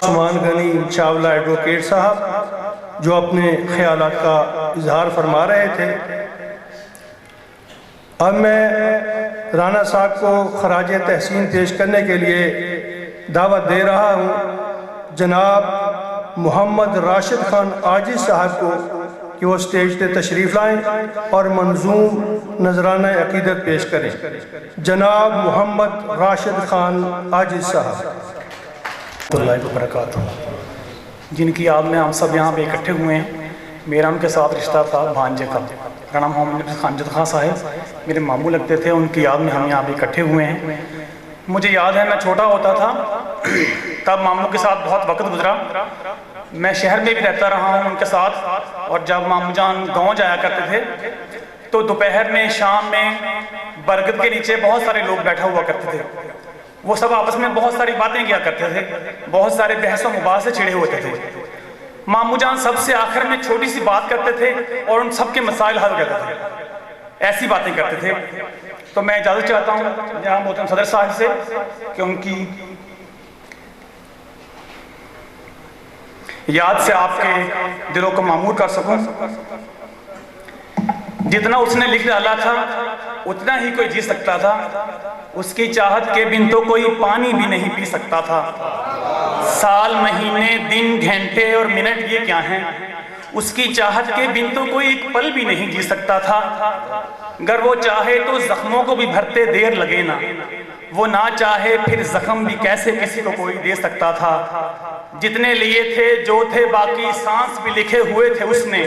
उस्मान गनी चावला एडवोकेट साहब जो अपने ख्यालात का इजहार फरमा रहे थे। अब मैं राना साहब को खराज तहसीन पेश करने के लिए दावत दे रहा हूँ जनाब मोहम्मद राशिद खान आजिज साहब को कि वो स्टेज पे तशरीफ़ लाएं और मंजूम नजराना अकीदत पेश करें। जनाब मोहम्मद राशिद खान आजिज साहब। जिनकी याद में हम सब यहाँ पे इकट्ठे हुए हैं। मेरा उनके साथ रिश्ता था भांजे का। मेरा नाम मोहम्मद खानजद खां साहब मेरे मामू लगते थे, उनकी याद में हम यहाँ पे इकट्ठे हुए हैं। मुझे याद है मैं छोटा होता था तब मामू के साथ बहुत वक्त गुजरा। मैं शहर में भी रहता रहा हूँ उनके साथ, और जब मामू जान गाँव जाया करते थे तो दोपहर में शाम में बरगद के नीचे बहुत सारे लोग बैठा हुआ करते थे। वो सब आपस में बहुत सारी बातें किया करते थे, बहुत सारे बहस व मुबाहसे से छिड़े होते थे। मामू जान सबसे आखिर में छोटी सी बात करते थे और उन सबके मसाइल हल करते थे, ऐसी बातें करते थे। तो मैं इजाज़त चाहता हूँ जनाब मोहतरम सदर साहब से कि उनकी याद से आपके दिलों को मामूर कर सकूं। जितना उसने लिख डाला था उतना ही कोई जी सकता था। उसकी चाहत के बिन तो कोई पानी भी नहीं पी सकता था। साल महीने दिन घंटे और मिनट ये क्या हैं, उसकी चाहत के बिन तो कोई एक पल भी नहीं जी सकता था। अगर वो चाहे तो जख्मों को भी भरते देर लगे ना, वो ना चाहे फिर जख्म भी कैसे किसी को कोई दे सकता था। जितने लिए थे जो थे बाकी सांस भी लिखे हुए थे उसने,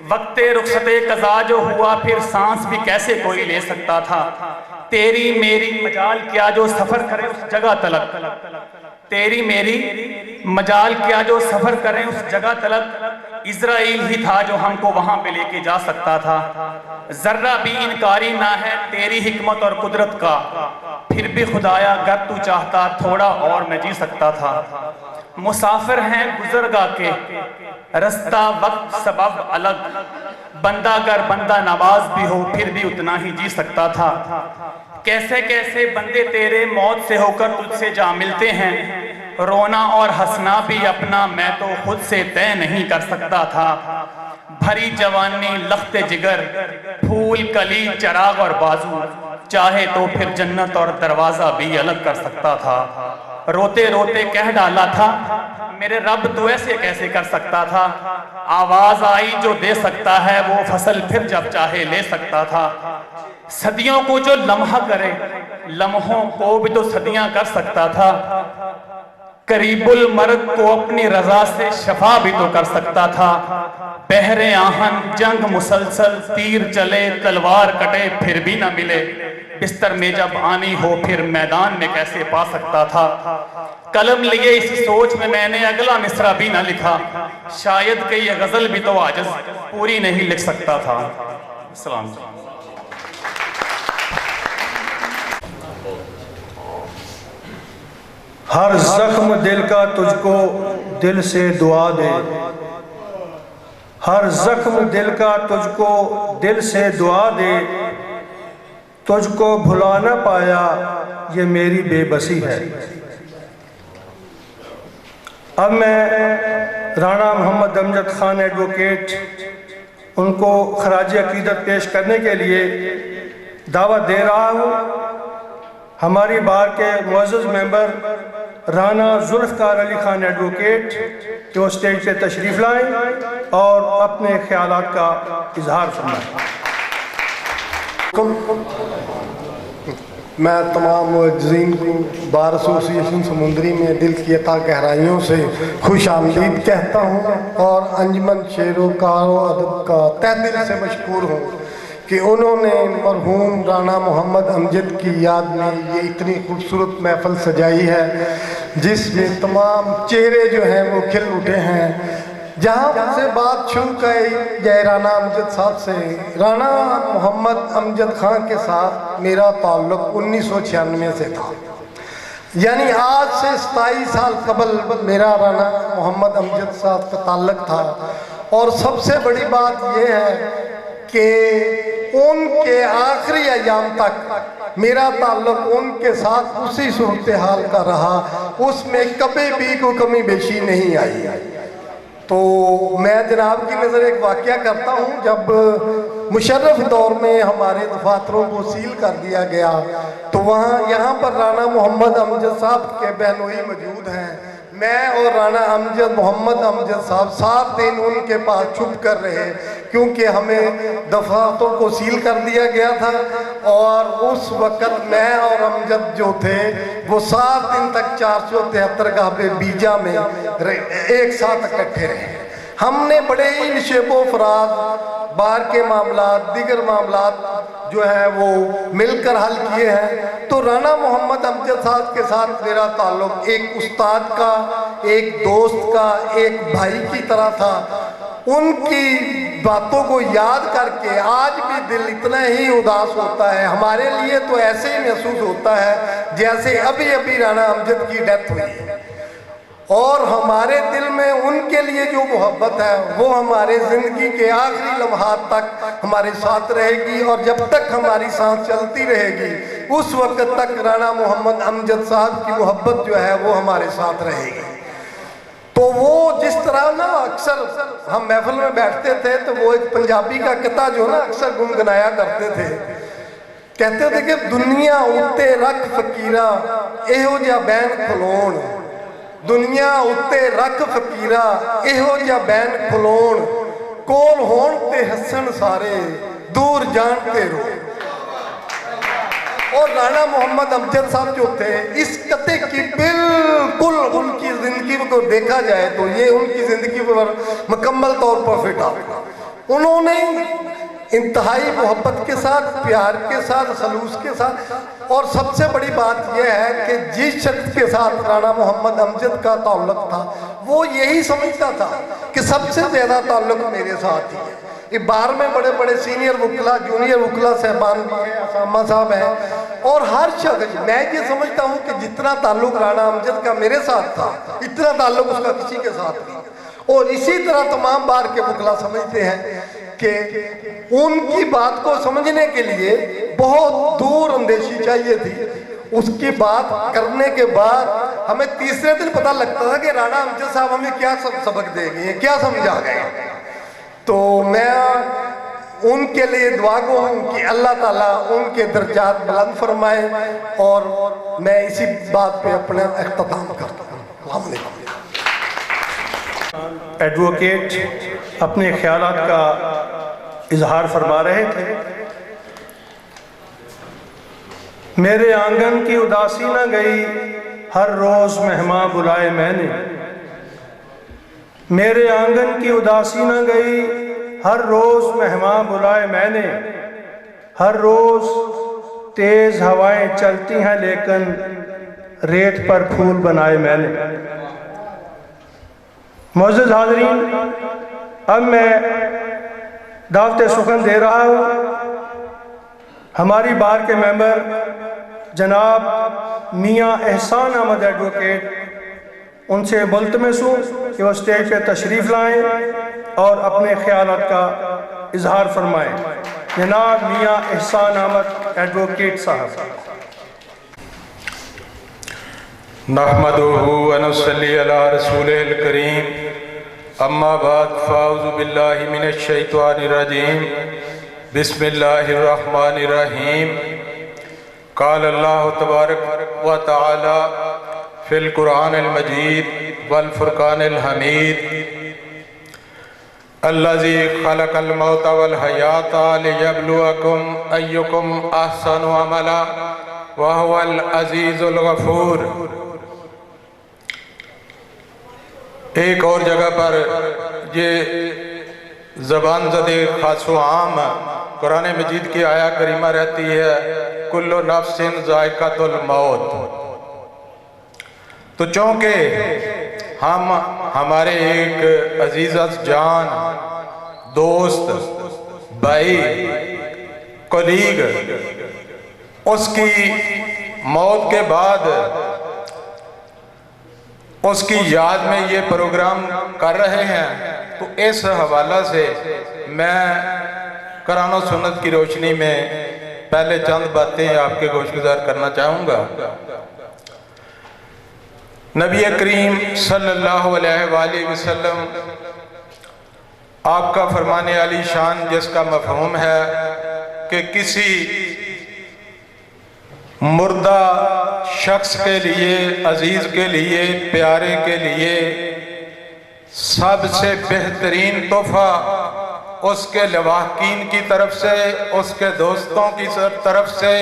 वक्ते रुखसते कज़ा जो हुआ फिर सांस भी कैसे कोई ले सकता था। तेरी मेरी मजाल क्या जो सफर करे उस जगह तलक, तेरी मेरी मजाल क्या जो सफर करें उस जगह तलक। इज़राइल ही था जो हमको वहां पे लेके जा सकता था। जर्रा भी इनकारी ना है तेरी हिकमत और कुदरत का, फिर भी खुदाया अगर तू चाहता थोड़ा और मैं जी सकता था। मुसाफिर हैं गुजरगा के रास्ता वक्त सबब अलग, बंदा अगर बंदा नवाज भी हो फिर भी उतना ही जी सकता था। कैसे कैसे बंदे तेरे मौत से होकर तुझसे जा मिलते हैं, रोना और हंसना भी अपना मैं तो खुद से तय नहीं कर सकता था। भरी जवानी लख्ते जिगर फूल कली चराग और बाजू, चाहे तो फिर जन्नत और दरवाजा भी अलग कर सकता था। रोते रोते कह डाला था मेरे रब तो ऐसे कैसे कर सकता था। आवाज आई जो दे सकता है वो फसल फिर जब चाहे ले सकता था। सदियों को जो लम्हा करे लम्हों को भी तो सदियां कर सकता था। करीबुल मर्द को अपनी रजा से शफा भी तो कर सकता था। बहरे आहन जंग मुसलसल तीर चले तलवार कटे फिर भी न मिले, बिस्तर में जब आनी हो फिर मैदान में कैसे पा सकता था। कलम लिए इस सोच में मैंने अगला मिसरा भी न लिखा, शायद कि ये गजल भी तो आजज पूरी नहीं लिख सकता था। सलाम। हर जख्म दिल का तुझको दिल से दुआ दे, हर जख्म दिल का तुझको दिल से दुआ दे। तुझको भुला न पाया ये मेरी बेबसी है। अब मैं राणा मोहम्मद अमजद खान एडवोकेट उनको खराज अकीदत पेश करने के लिए दावत दे रहा हूँ। हमारी बार के मुअज़्ज़ज़ मेंबर राना जुल्फ़कार अली खान एडवोकेट जो स्टेज पे तशरीफ़ लाएं और अपने ख्यालात का इजहार फरमाएं। मैं तमाम मुअज़्ज़िज़ीन को बार एसोसिएशन समुंदरी में दिल की अता गहराइयों से खुश आमदीद कहता हूँ और अंजुमन शेरोकार व अदब का तहे दिल से मशकूर हूँ कि उन्होंने मरहूम राणा मोहम्मद अमजद की याद में ये इतनी खूबसूरत महफ़िल सजाई है जिसमें तमाम चेहरे जो हैं वो खिल उठे हैं। जहाँ से बात शुरू की जाए राणा अमजद साहब से, राणा मोहम्मद अमजद खान के साथ मेरा ताल्लुक़ 1996 से था, यानी आज से 27 साल कबल मेरा राणा मोहम्मद अमजद साहब का ताल्लुक़ था। और सबसे बड़ी बात यह है कि उनके आखिरी अयाम तक मेरा ताल्लुक़ उनके साथ उसी सूरत हाल का रहा, उसमें कभी भी कोई कमी बेशी नहीं आई। तो मैं जनाब की नज़र एक वाक़या करता हूँ। जब मुशर्रफ दौर में हमारे दफातरों को सील कर दिया गया तो यहाँ पर राणा मोहम्मद अमजद साहब के बहनोई मौजूद हैं। मैं और राणा अमजद मोहम्मद अमजद साहब 7 दिन उनके पास छुप कर रहे क्योंकि हमें दफातों को सील कर दिया गया था और उस वक्त मैं और अमजद जो थे वो 7 दिन तक 473 गाबे बीजा में एक साथ इकट्ठे रहे। हमने बड़े ही निशेबो फराज बार के मामलात, दीगर मामलात जो है वो मिलकर हल किए हैं। तो राना मोहम्मद अमजद साहब के साथ मेरा ताल्लुक एक उस्ताद का, एक दोस्त का, एक भाई की तरह था। उनकी बातों को याद करके आज भी दिल इतना ही उदास होता है। हमारे लिए तो ऐसे ही महसूस होता है जैसे अभी अभी राना अमजद की डेथ हुई है, और हमारे दिल में उनके लिए जो मोहब्बत है वो हमारे ज़िंदगी के आखिरी लम्हात तक हमारे साथ रहेगी, और जब तक हमारी सांस चलती रहेगी उस वक्त तक राना मोहम्मद अमजद साहब की मोहब्बत जो है वो हमारे साथ रहेगी। तो वो जिस तरह ना अक्सर हम महफिल में बैठते थे तो वो एक पंजाबी का किता जो ना अक्सर गुनगुनाया करते थे, कहते थे कि दुनिया उत्ते रख फकीरा एहो जिहा बैन खलोण, दुनिया उत्ते रख फकीरा एहो जिहा बैन खलोण, कोल होण ते हसन सारे दूर जान ते रो। और राना मोहम्मद अमजद साहब जो थे इस कते की बिल्कुल उनकी ज़िंदगी को देखा जाए तो ये उनकी ज़िंदगी पर मुकम्मल तौर पर फिट आता। उन्होंने इंतहाई मोहब्बत के साथ, प्यार के साथ, खलूस के साथ, और सबसे बड़ी बात यह है कि जिस शख्स के साथ राना मोहम्मद अमजद का ताल्लुक था वो यही समझता था कि सबसे ज़्यादा ताल्लुक मेरे साथ ही है। ये बार में बड़े बड़े सीनियर वकला, जूनियर वकला साहबान भी हैं, असामा साहब हैं, और हर शख्स, मैं ये समझता हूँ कि जितना ताल्लुक राना अमजद का मेरे साथ था इतना ताल्लुक उसका किसी के साथ नहीं। और इसी तरह तमाम बार के वकला समझते हैं कि उनकी बात को समझने के लिए बहुत दूर अंदेशी चाहिए थी। उसकी बात करने के बाद हमें तीसरे दिन पता लगता था कि राना अमजद साहब हमें क्या सबक देंगे, क्या समझा गए। तो मैं उनके लिए दुआ गो हूँ कि अल्लाह ताला उनके दर्जात बुलंद फरमाए, और मैं इसी बात पे अपना इख्तिताम करता हूँ। एडवोकेट अपने ख्यालात का इजहार फरमा रहे थे। मेरे आंगन की उदासी न गई, हर रोज मेहमान बुलाए मैंने, मेरे आंगन की उदासी न गई, हर रोज मेहमान बुलाए मैंने, हर रोज तेज हवाएं चलती हैं लेकिन रेत पर फूल बनाए मैंने। मुअज़्ज़िज़ हाज़रीन, अब मैं दावत सुखन दे रहा हूँ हमारी बार के मेंबर जनाब मियाँ एहसान अहमद एडवोकेट, उनसे मुल्तमस हूँ कि वह स्टेज पे तशरीफ़ लाएं और अपने ख्यालात का इजहार फरमाएं। जनाब मियाँ एहसान अहमद एडवोकेट साहब। नहमदुहु व नसल्ली अला रसूलिल करीम, अम्मा बाद फ़ाऊज़ु बिल्लाहि मिनश शैतानिर रजीम, बिस्मिल्लाहिर रहमानिर रहीम। क़ाल अल्लाहु तबारक व तआला फ़िल क़ुरआनिल मजीद वल फ़ुरक़ानिल हमीद, अल्लज़ी ख़लक़ल मौत वल हयाता लियब्लुवकुम अय्युकुम अहसनु अमला व हुवल अज़ीज़ुल गफ़ूर। एक और जगह पर ये ज़बान ज़दे ख़ासो आम कुरान मजीद की आया करीमा रहती है, कुल्लु नफ्सिन ज़ाइक़तुल मौत। तो चूँकि हम हमारे एक अजीज़ जान दोस्त, भाई, कलीग, उसकी मौत के बाद उसकी याद में ये प्रोग्राम कर रहे हैं, तो इस हवाला से मैं कुरान और सुन्नत की रोशनी में पहले चंद बातें आपके गोशगुजार करना चाहूँगा। नबी करीम सल्लल्लाहु अलैहि वसल्लम आपका फरमाने वाली शान जिसका मफहूम है कि किसी मुर्दा शख्स के लिए, अजीज के लिए, प्यारे के लिए सबसे बेहतरीन तोहफा उसके लवाहकीन की तरफ से, उसके दोस्तों की तरफ से,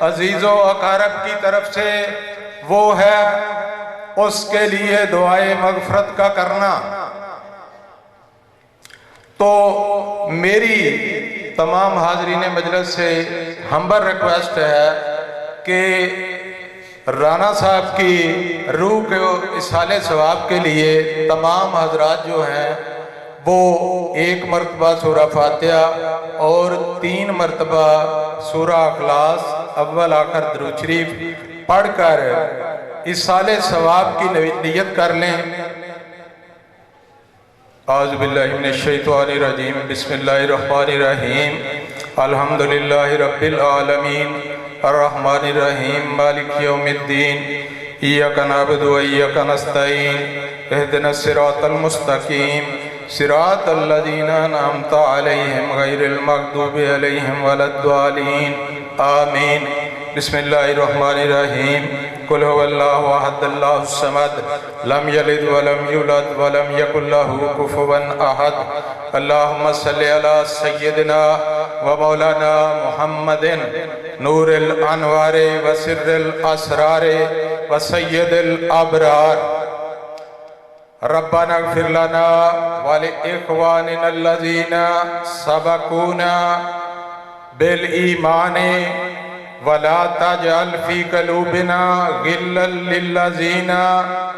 अजीज़ो अकारब की तरफ से, वो है उसके लिए दुआए मगफरत का करना। तो मेरी तमाम हाजरीन मजलिस से हम्बल रिक्वेस्ट है कि राना साहब की रूह को इसाले सवाब के लिए तमाम हजरात जो हैं वो 1 मरतबा सूरा फातिहा और 3 मरतबा सूरा अखलास अव्वल आखिर दुरूद शरीफ पढ़कर इसाले सवाब की नियत कर लें। आज़ु बिल्लाहि मिनश शैतानिर रजीम, बिस्मिल्लाहिर रहमानिर रहीम, अल्हम्दुलिल्लाहि रब्बिल आलमीन, अर्रहमानिर रहीम, मालिक यौमिद्दीन, इय्याका नअबुदु व इय्याका नस्तईन, इहदिनस सिरातल मुस्तकीम, सिरातल लज़ीना अनअमता अलैहिम गैरिल मग़दूबि अलैहिम वलद्दालीन, आमीन। बिस्मिल्लाहिर्रहमानिर्रहीम, कुल हुवल्लाहु अहद अल्लाहुस समद, लम यलिद वलम यूलद वलम यकुल लहू कुफुवन अहद। अल्लाहुम्मा सल्लि अला सय्यिदिना व मौलाना मुहम्मदिन नूरिल अनवारे व सिर्रिल असरारे व सय्यिदिल अबरार। रब्बना इग़फिर लना व लि इख़वानिना अल्लज़ीना सबक़ूना बिल ईमानी वला तजअल फी क़ुलूबिना गिल्लन लिल्लज़ीना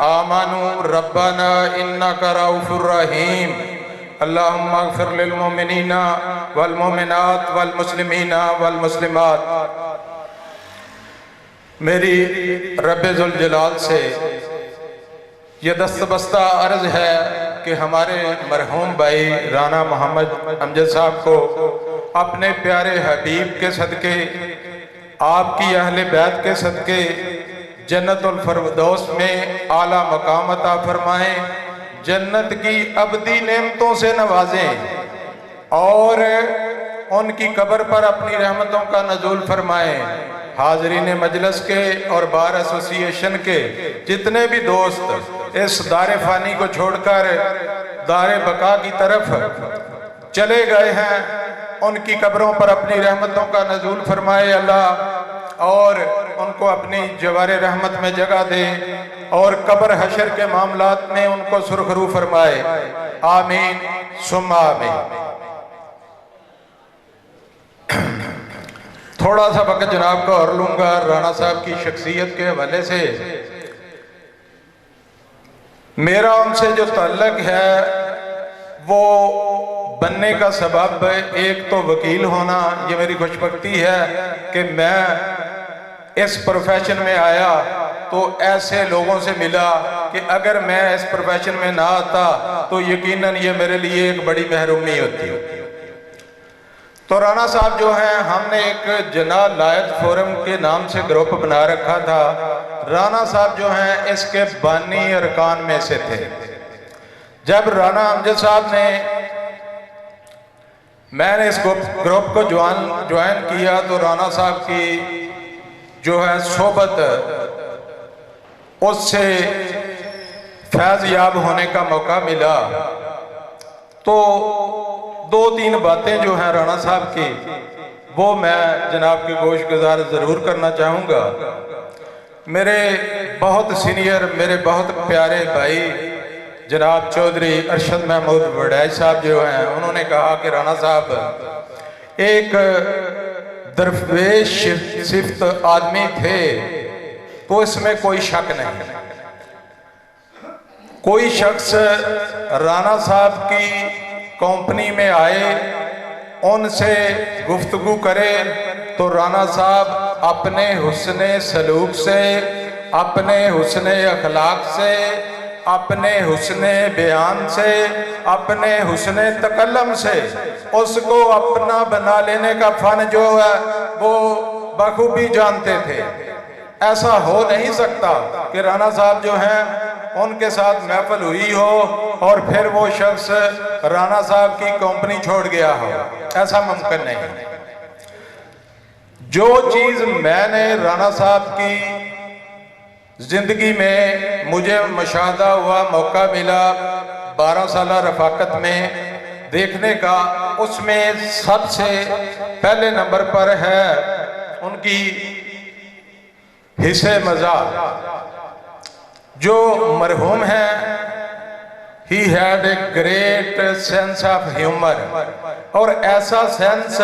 आमनू रब्बना इन्नका रऊफ़ुर रहीम। अल्लाहुम्मा इग़फिर लिल मुमिनीना वल मुमिनात वल मुस्लिमीना वल मुस्लिमात। मेरी रब्बे ज़ुल जलाल से ये दस्तबस्ता अर्ज है कि हमारे मरहूम भाई राना मोहम्मद अमजद साहब को अपने प्यारे हबीब के सदके, आपकी अहले बैत के सदके जन्नतुल फरदौस में आला मकाम अता फरमाएं, जन्नत की अबदी नेमतों से नवाजें और उनकी कब्र पर अपनी रहमतों का नज़ूल फरमाएं। हाज़रीन मजलिस के और बार एसोसिएशन के जितने भी दोस्त इस दारे फ़ानी को छोड़कर दारे बका की तरफ चले गए हैं, उनकी कब्रों पर अपनी रहमतों का नज़ूल फरमाए अल्लाह, और उनको अपनी जवारे रहमत में जगह दे और कब्र हशर के मामलात में उनको सुरखरू फरमाए। आमीन सुम्मा आमीन। थोड़ा सा वक्त जनाब का और लूँगा राना साहब की शख्सियत के हवाले से। मेरा उनसे जो ताल्लुक़ है वो बनने का सबब एक तो वकील होना, ये मेरी खुशबख्ती है कि मैं इस प्रोफेशन में आया तो ऐसे लोगों से मिला कि अगर मैं इस प्रोफेशन में ना आता तो यकीनन ये मेरे लिए एक बड़ी महरूमी होती। तो राना साहब जो हैं, हमने एक जना लायत फोरम के नाम से ग्रुप बना रखा था। राना साहब जो हैं इसके बानी अरकान में से थे। जब राना अमजद साहब ने, मैंने इस ग्रुप को ज्वाइन किया तो राना साहब की जो है सोबत, उससे फैज़ याब होने का मौका मिला। तो 2-3 बातें जो हैं राना साहब की वो मैं जनाब की गोश गुजार ज़रूर करना चाहूँगा। मेरे बहुत सीनियर, मेरे बहुत प्यारे भाई जनाब चौधरी अरशद महमूद वड़ैच साहब जो हैं, उन्होंने कहा कि राना साहब एक दरवेश सिफ्त आदमी थे, तो इसमें कोई शक नहीं। कोई शख्स राना साहब की कंपनी में आए, उनसे गुफ्तगू करे तो राना साहब अपने हुस्ने सलूक से, अपने हुस्ने अखलाक से, अपने हुस्ने बयान से, अपने हुस्ने तकल्लम से उसको अपना बना लेने का फन जो है वो बखूबी जानते थे। ऐसा हो नहीं सकता कि राना साहब जो हैं उनके साथ महफिल हुई हो और फिर वो शख्स राना साहब की कंपनी छोड़ गया हो, ऐसा मुमकिन नहीं। जो चीज़ मैंने राना साहब की जिंदगी में मुझे मुशाहदा हुआ, मौका मिला 12 साल रफाकत में, देखने का, उसमें सबसे पहले नंबर पर है उनकी हिस्से मज़ा। जो मरहूम है, he had a great sense of humour, और ऐसा सेंस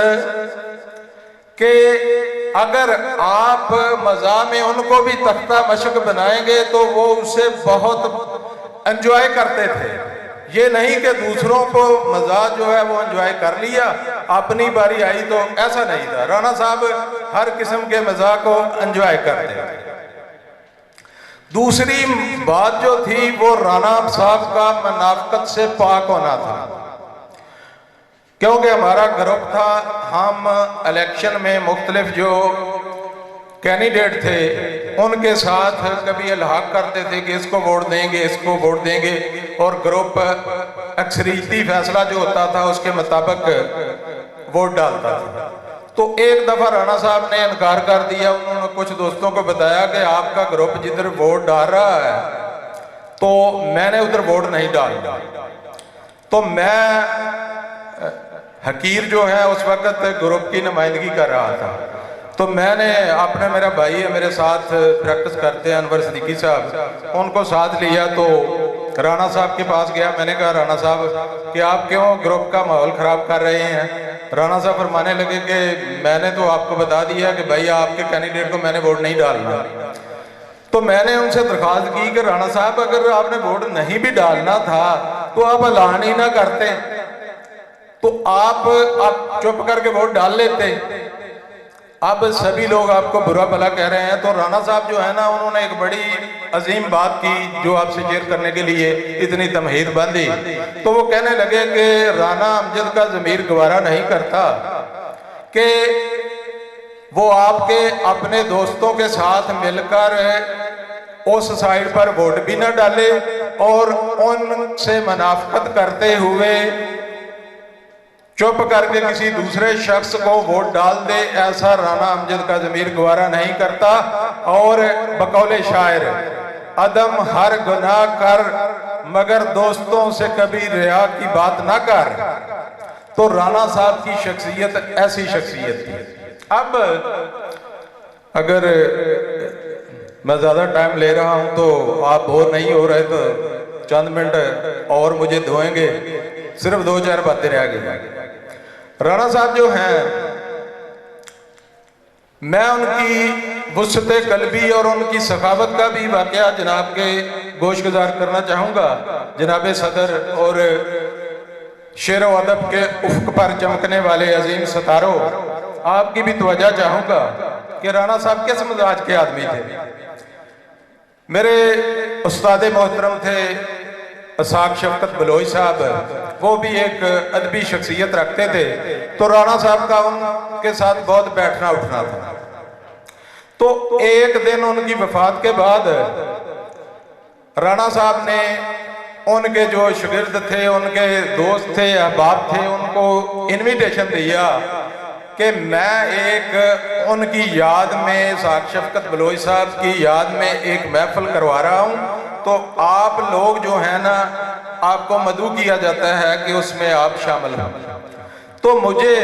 कि अगर आप मज़ा में उनको भी तख्ता मशक बनाएंगे तो वो उसे बहुत एंजॉय करते थे। ये नहीं कि दूसरों को मज़ा जो है वो एंजॉय कर लिया, अपनी बारी आई तो ऐसा नहीं था। राणा साहब हर किस्म के मज़ा को एंजॉय करते थे। दूसरी बात जो थी वो राणा साहब का मुनाफिकत से पाक होना था, क्योंकि हमारा ग्रुप था, हम इलेक्शन में मुख्तलिफ जो कैंडिडेट थे उनके साथ कभी अलहाक करते थे कि इसको वोट देंगे, इसको वोट देंगे, और ग्रुप अक्सरियती फैसला जो होता था उसके मुताबिक वोट डालता था। तो एक दफ़ा राणा साहब ने इनकार कर दिया। उन्होंने कुछ दोस्तों को बताया कि आपका ग्रुप जिधर वोट डाल रहा है तो मैंने उधर वोट नहीं डालना। तो मैं हकीर जो है उस वक्त ग्रुप की नुमाइंदगी कर रहा था, तो मैंने अपने, मेरा भाई है मेरे साथ प्रैक्टिस करते हैं अनवर सिद्दीकी साहब, उनको साथ लिया। तो राणा साहब के पास गया। मैंने कहा राणा साहब कि आप क्यों ग्रुप का माहौल ख़राब कर रहे हैं? राणा साहब फरमाने लगे कि मैंने तो आपको बता दिया कि भाई आपके कैंडिडेट को मैंने वोट नहीं डालना। तो मैंने उनसे दरख्वास्त की कि राणा साहब अगर आपने वोट नहीं भी डालना था तो आप ऐलान ही ना करते, तो आप चुप करके वोट डाल लेते। अब सभी लोग आपको बुरा भला कह रहे हैं। तो राणा साहब जो है ना, उन्होंने एक बड़ी अजीम बात की जो आपसे शेयर करने के लिए इतनी तमहीद बांधी। तो वो कहने लगे कि राणा अमजद का ज़मीर गवारा नहीं करता कि वो आपके अपने दोस्तों के साथ मिलकर उस साइड पर वोट भी ना डाले और उनसे मुनाफिकत करते हुए चुप करके किसी दूसरे शख्स को वोट डाल दे। ऐसा राणा अमजद का ज़मीर गवारा नहीं करता। और बकौले शायर, अदम हर गुनाह कर मगर दोस्तों से कभी रिया की बात ना कर। तो राणा साहब की शख्सियत ऐसी शख्सियत थी। अब अगर मैं ज़्यादा टाइम ले रहा हूं तो आप बोर नहीं हो रहे तो चंद मिनट और मुझे धोएंगे, सिर्फ 2-4 बातें रह गई। राणा साहब जो हैं, मैं उनकी वुसअत कल्बी और उनकी सखावत का भी वाकया जनाब के गोशगुजार करना चाहूँगा। जनाब सदर और शेर व अदब के उफ़्क़ पर चमकने वाले अजीम सितारों, आपकी भी तवज्जो चाहूँगा कि राणा साहब किस मिजाज के आदमी थे। मेरे उस्ताद मोहतरम थे असाक शफकत बलोई साहब, वो भी एक अदबी शख्सियत रखते थे। तो राणा साहब का उनके साथ बहुत बैठना उठना था। तो एक दिन उनकी वफात के बाद राणा साहब ने उनके जो शागिर्द थे, उनके दोस्त थे, अहबाब थे, उनको इन्विटेशन दिया कि मैं एक उनकी याद में, साक शफकत बलोई साहब की याद में एक महफिल करवा रहा हूँ। तो आप लोग जो है ना, आपको मदऊ किया जाता है कि उसमें आप शामिल हों। तो मुझे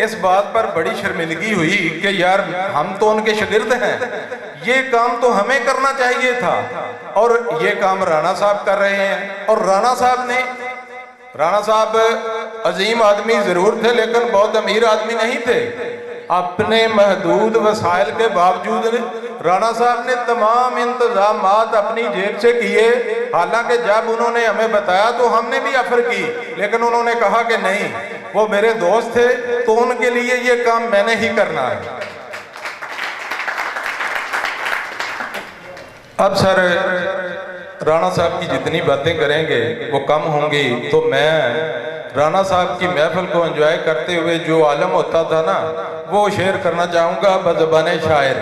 इस बात पर बड़ी शर्मिंदगी हुई कि यार हम तो उनके शागिर्द हैं, ये काम तो हमें करना चाहिए था और ये काम राणा साहब कर रहे हैं। और राणा साहब अजीम आदमी जरूर थे लेकिन बहुत अमीर आदमी नहीं थे। अपने महदूद वसाइल के बावजूद राणा साहब ने तमाम इंतजामात अपनी जेब से किए। हालांकि जब उन्होंने हमें बताया तो हमने भी ऑफर की, लेकिन उन्होंने कहा कि नहीं, वो मेरे दोस्त थे तो उनके लिए ये काम मैंने ही करना है। अब सर राणा साहब की जितनी बातें करेंगे वो कम होंगी। तो मैं राणा साहब की महफिल को एंजॉय करते हुए जो आलम होता था ना, वो शेयर करना चाहूँगा बज़बाने शायर।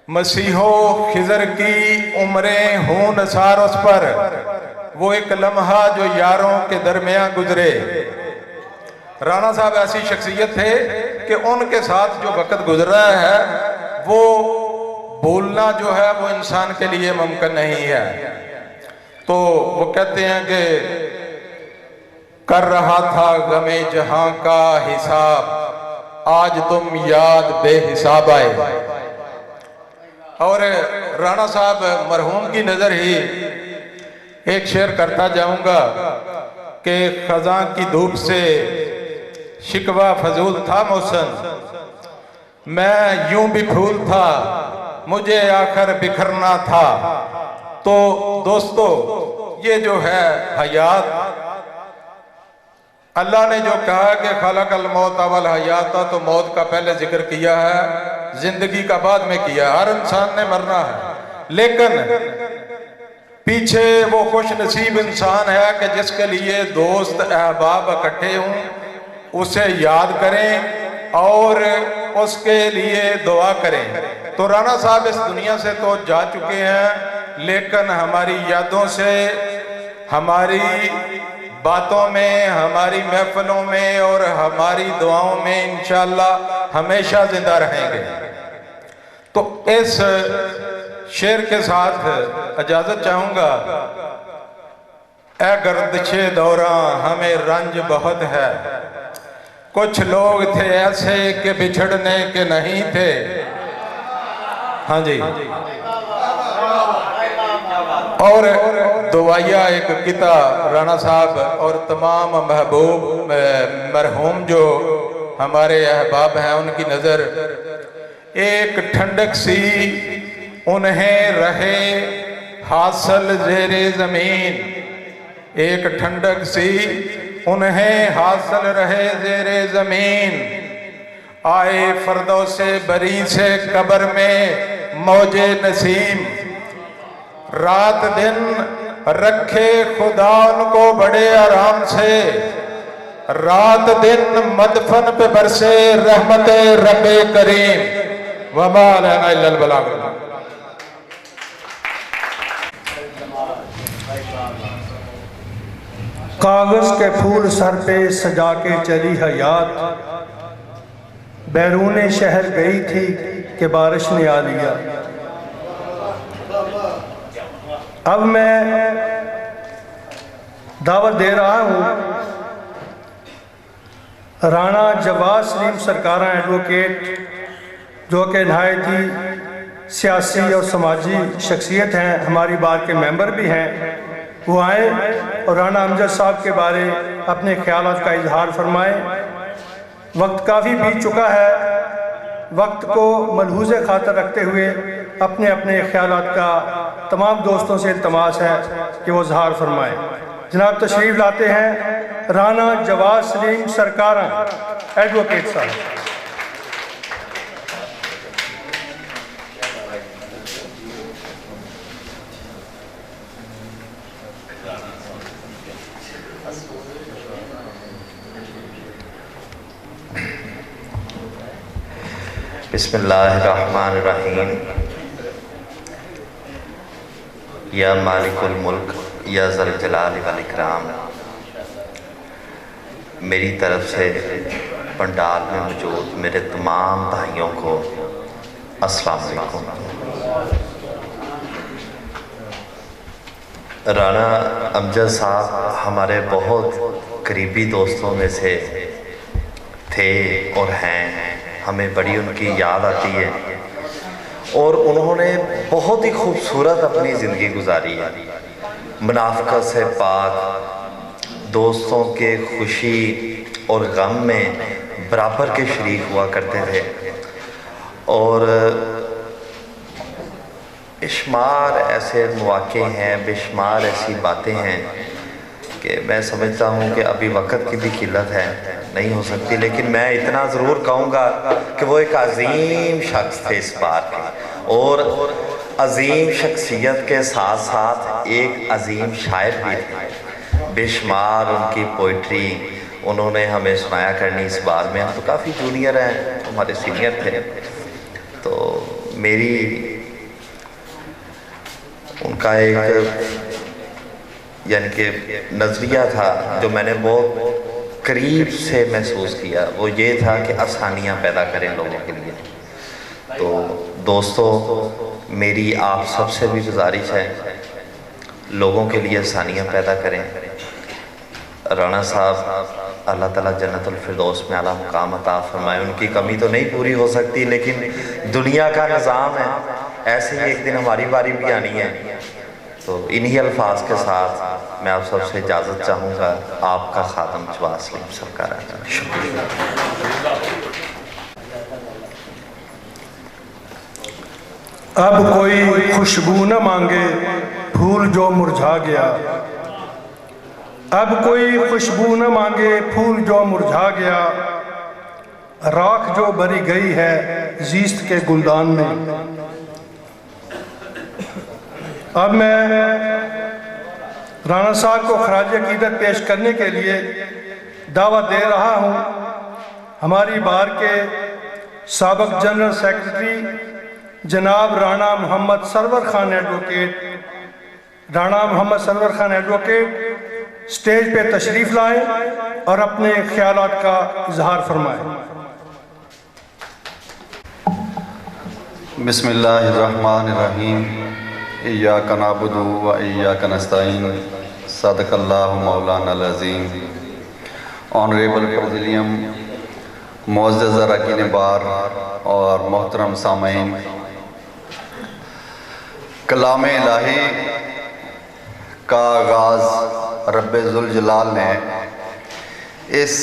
मसीहो खिजर की उम्रें हों नसार उस पर, वो एक लम्हा जो यारों के दरमियान गुजरे। राणा साहब ऐसी शख्सियत थे कि उनके साथ जो वक्त गुजर रहा है वो भूलना जो है वो इंसान के लिए मुमकिन नहीं है। तो वो कहते हैं कि कर रहा था गमे जहां का हिसाब, आज तुम याद बेहिसाब आए। और राणा साहब मरहूम की नज़र ही एक शेर करता जाऊंगा कि खज़ां की धूप से शिकवा फजूल था मौसम, मैं यूं भी फूल था मुझे आखिर बिखरना था। तो दोस्तों, ये जो है हयात, अल्लाह ने जो कहा कि खलकल मौत अवल हयाता, तो मौत का पहले जिक्र किया है, जिंदगी का बाद में किया। हर इंसान ने मरना है, लेकिन पीछे वो खुश नसीब इंसान है कि जिसके लिए दोस्त अहबाब इकट्ठे हों, उसे याद करें और उसके लिए दुआ करें। तो राणा साहब इस दुनिया से तो जा चुके हैं, लेकिन हमारी यादों से, हमारी बातों में, हमारी महफिलों में और हमारी दुआओं में इंशाअल्लाह हमेशा जिंदा रहेंगे। तो इस शेर के साथ इजाजत चाहूंगा। ए गर्दिशे दौरा हमें रंज बहुत है, कुछ लोग थे ऐसे कि बिछड़ने के नहीं थे। हाँ जी। और दुआया एक किता राणा साहब और तमाम महबूब मरहूम जो हमारे अहबाब हैं, उनकी नज़र एक ठंडक सी उन्हें रहे हासिल ज़ेरे ज़मीन, एक ठंडक सी उन्हें हासिल रहे ज़ेरे ज़मीन। आए फर्दों से बरी से कब्र में मौजे नसीम, रात दिन रखे खुदा उनको बड़े आराम से, रात दिन मदफन पे बरसे रहमत रब्बे करीम। वमा लना इल्लल बलाग। कागज के फूल सर पे सजा के चली हयात, बैरून शहर गई थी कि बारिश ने आ लिया। अब मैं दावत दे रहा हूँ राणा जवाद सलीम सरकारा एडवोकेट, जो कि नहायत ही सियासी और समाजी शख्सियत हैं, हमारी बार के मेंबर भी हैं, वो आए और राणा अमजद साहब के बारे अपने ख्यालात का इजहार फरमाएँ। वक्त काफ़ी बीत चुका है, वक्त को मलहूज़े खातर रखते हुए अपने अपने ख्यालात का तमाम दोस्तों से इल्तमास है कि वो इजहार फरमाएँ। जनाब तशरीफ़ लाते हैं राणा जवाद सलीम सरकारा एडवोकेट साहब। बिस्मिल्लाहिर्रहमानिर्रहीम। या मालिकुल मुल्क या ज़ल जलाल वल इकराम। मेरी तरफ से पंडाल में मौजूद मेरे तमाम भाइयों को अस्सलाम वालेकुम। राणा अमजद साहब हमारे बहुत करीबी दोस्तों में से थे और हैं। हमें बड़ी उनकी याद आती है और उन्होंने बहुत ही खूबसूरत अपनी ज़िंदगी गुजारी है। मुनाफ़क़त से पाक, दोस्तों के खुशी और गम में बराबर के शरीक हुआ करते थे और बेशुमार ऐसे मौक़े हैं, बेशुमार ऐसी बातें हैं कि मैं समझता हूँ कि अभी वक्त की भी किल्लत है, नहीं हो सकती, लेकिन मैं इतना ज़रूर कहूँगा कि वो एक अजीम शख्स थे इस बार के, और अजीम शख्सियत के साथ साथ एक अजीम शायर भी थे। बेशुमार उनकी पोइट्री उन्होंने हमें सुनाया करनी इस बार में। हम तो काफ़ी जूनियर हैं, हमारे सीनियर थे, तो मेरी उनका एक यानी कि नज़रिया था जो मैंने बहुत करीब से महसूस किया, वो ये था कि आसानियाँ पैदा करें लोगों के लिए। तो दोस्तों, मेरी आप सबसे भी गुजारिश है, लोगों के लिए आसानियाँ पैदा करें। राना साहब अल्लाह ताला जन्नतुल फिरदौस में आला मुकाम अता फरमाए। उनकी कमी तो नहीं पूरी हो सकती, लेकिन दुनिया का निज़ाम है, ऐसे ही एक दिन हमारी बारी भी आनी है। तो इन्हीं अल्फाज के साथ मैं आप सबसे इजाज़त चाहूँगा। आपका खातम जवाद सलीम सरकार। शुक्रिया। अब कोई खुशबू न मांगे फूल जो मुरझा गया, अब कोई खुशबू न मांगे फूल जो मुरझा गया, राख जो भरी गई है जीस्त के गुलदान में। अब मैं राना साहब को खराज अकीदत पेश करने के लिए दावा दे रहा हूँ हमारी बार के साबिक़ जनरल सेक्रेटरी जनाब Rana Mohammad Sarwar Khan advocate, Rana Mohammad Sarwar Khan advocate stage पे तशरीफ़ लाएं और अपने ख्यालात का इजहार फरमाएं। बिस्मिल्लाहिर्रहमानिर्रहीम। इय्याका नअबुदु व इय्याका नस्तईन। सदक़ल्लाहु मौलाना अज़ीम। ऑनरेबल प्रेसिडियम, मुअज़्ज़ज़ अरकान बार और मोहतरम सामीन, कलाम इलाही का आगाज़ रब्बे ज़ुल जलाल ने इस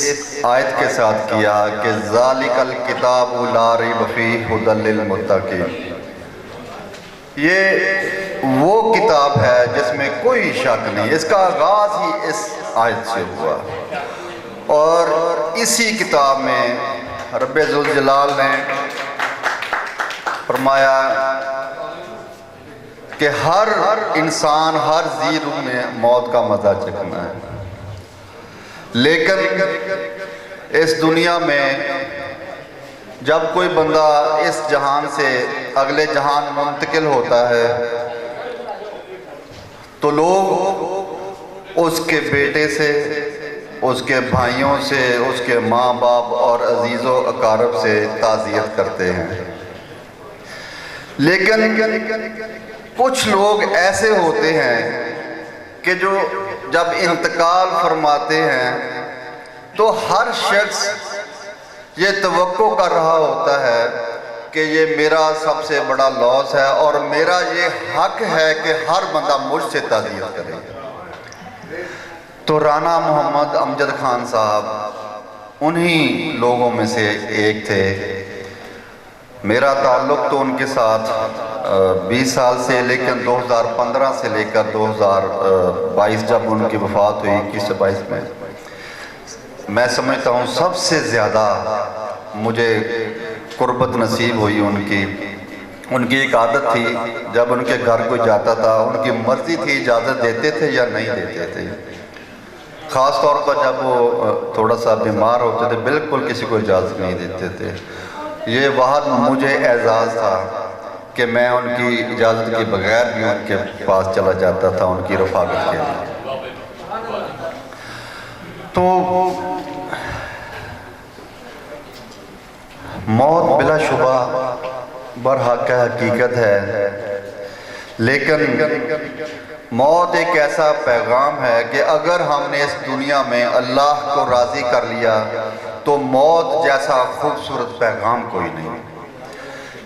आयत के साथ किया कि ज़ालिकल किताबु ला रैब फ़ीहि हुदल लिल मुत्तक़ीन। ये वो किताब है जिसमें कोई शक नहीं। इसका आगाज़ ही इस आयत से हुआ और इसी किताब में रब्बे ज़ुल जलाल ने फरमाया कि हर इंसान, हर जी रूह में मौत का मज़ा चखना है, लेकिन इस दुनिया में जब कोई बंदा इस जहान से अगले जहान मुंतकिल होता है तो लोग उसके बेटे से, उसके भाइयों से, उसके माँ बाप और अजीज़ों अकारब से ताज़ियत करते हैं। लेकिन कुछ लोग ऐसे होते हैं कि जो जब इंतकाल फरमाते हैं तो हर शख्स ये तवक्को कर रहा होता है कि ये मेरा सबसे बड़ा लॉस है और मेरा ये हक है कि हर बंदा मुझसे ताज़ियत करे। तो राना मोहम्मद अमजद खान साहब उन्हीं लोगों में से एक थे। मेरा ताल्लुक़ तो उनके साथ 20 साल से, लेकिन 2015 से लेकर 2022 जब उनकी वफ़ात हुई 21 से 22 में, मैं समझता हूँ सबसे ज़्यादा मुझे कुर्बत नसीब हुई उनकी। उनकी एक आदत थी, जब उनके घर कोई जाता था उनकी मर्ज़ी थी इजाज़त देते थे या नहीं देते थे। ख़ास तौर पर जब वो थोड़ा सा बीमार होते थे बिल्कुल किसी को इजाज़त नहीं देते थे। ये बहुत मुझे एजाज़ था कि मैं उनकी इजाज़त के बगैर भी उनके पास चला जाता था उनकी रफ़ाकत के लिए। तो मौत बिलाशुबा बरहक हकीकत है, लेकिन मौत एक ऐसा पैगाम है कि अगर हमने इस दुनिया में अल्लाह को राज़ी कर लिया तो मौत जैसा खूबसूरत पैगाम कोई नहीं।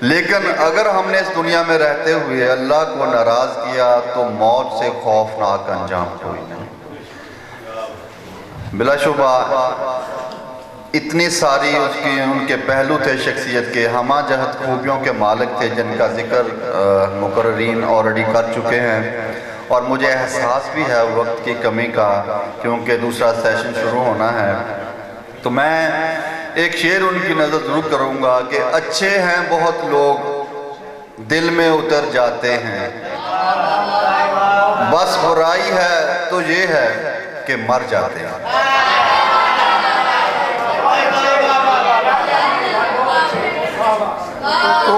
लेकिन अगर हमने इस दुनिया में रहते हुए अल्लाह को नाराज़ किया तो मौत से खौफनाक अंजाम कोई नहीं। बिलाशुबा इतनी सारी उसकी उनके पहलू थे शख्सियत के, हमा जहत खूबियों के मालिक थे जिनका जिक्र मुकर्रीन ऑलरेडी कर चुके हैं। और मुझे एहसास भी है वक्त की कमी का, क्योंकि दूसरा सेशन शुरू होना है। तो मैं एक शेर उनकी नज़र ज़रूर करूँगा कि अच्छे हैं बहुत लोग दिल में उतर जाते हैं, बस बुराई है तो ये है कि मर जाते हैं। तो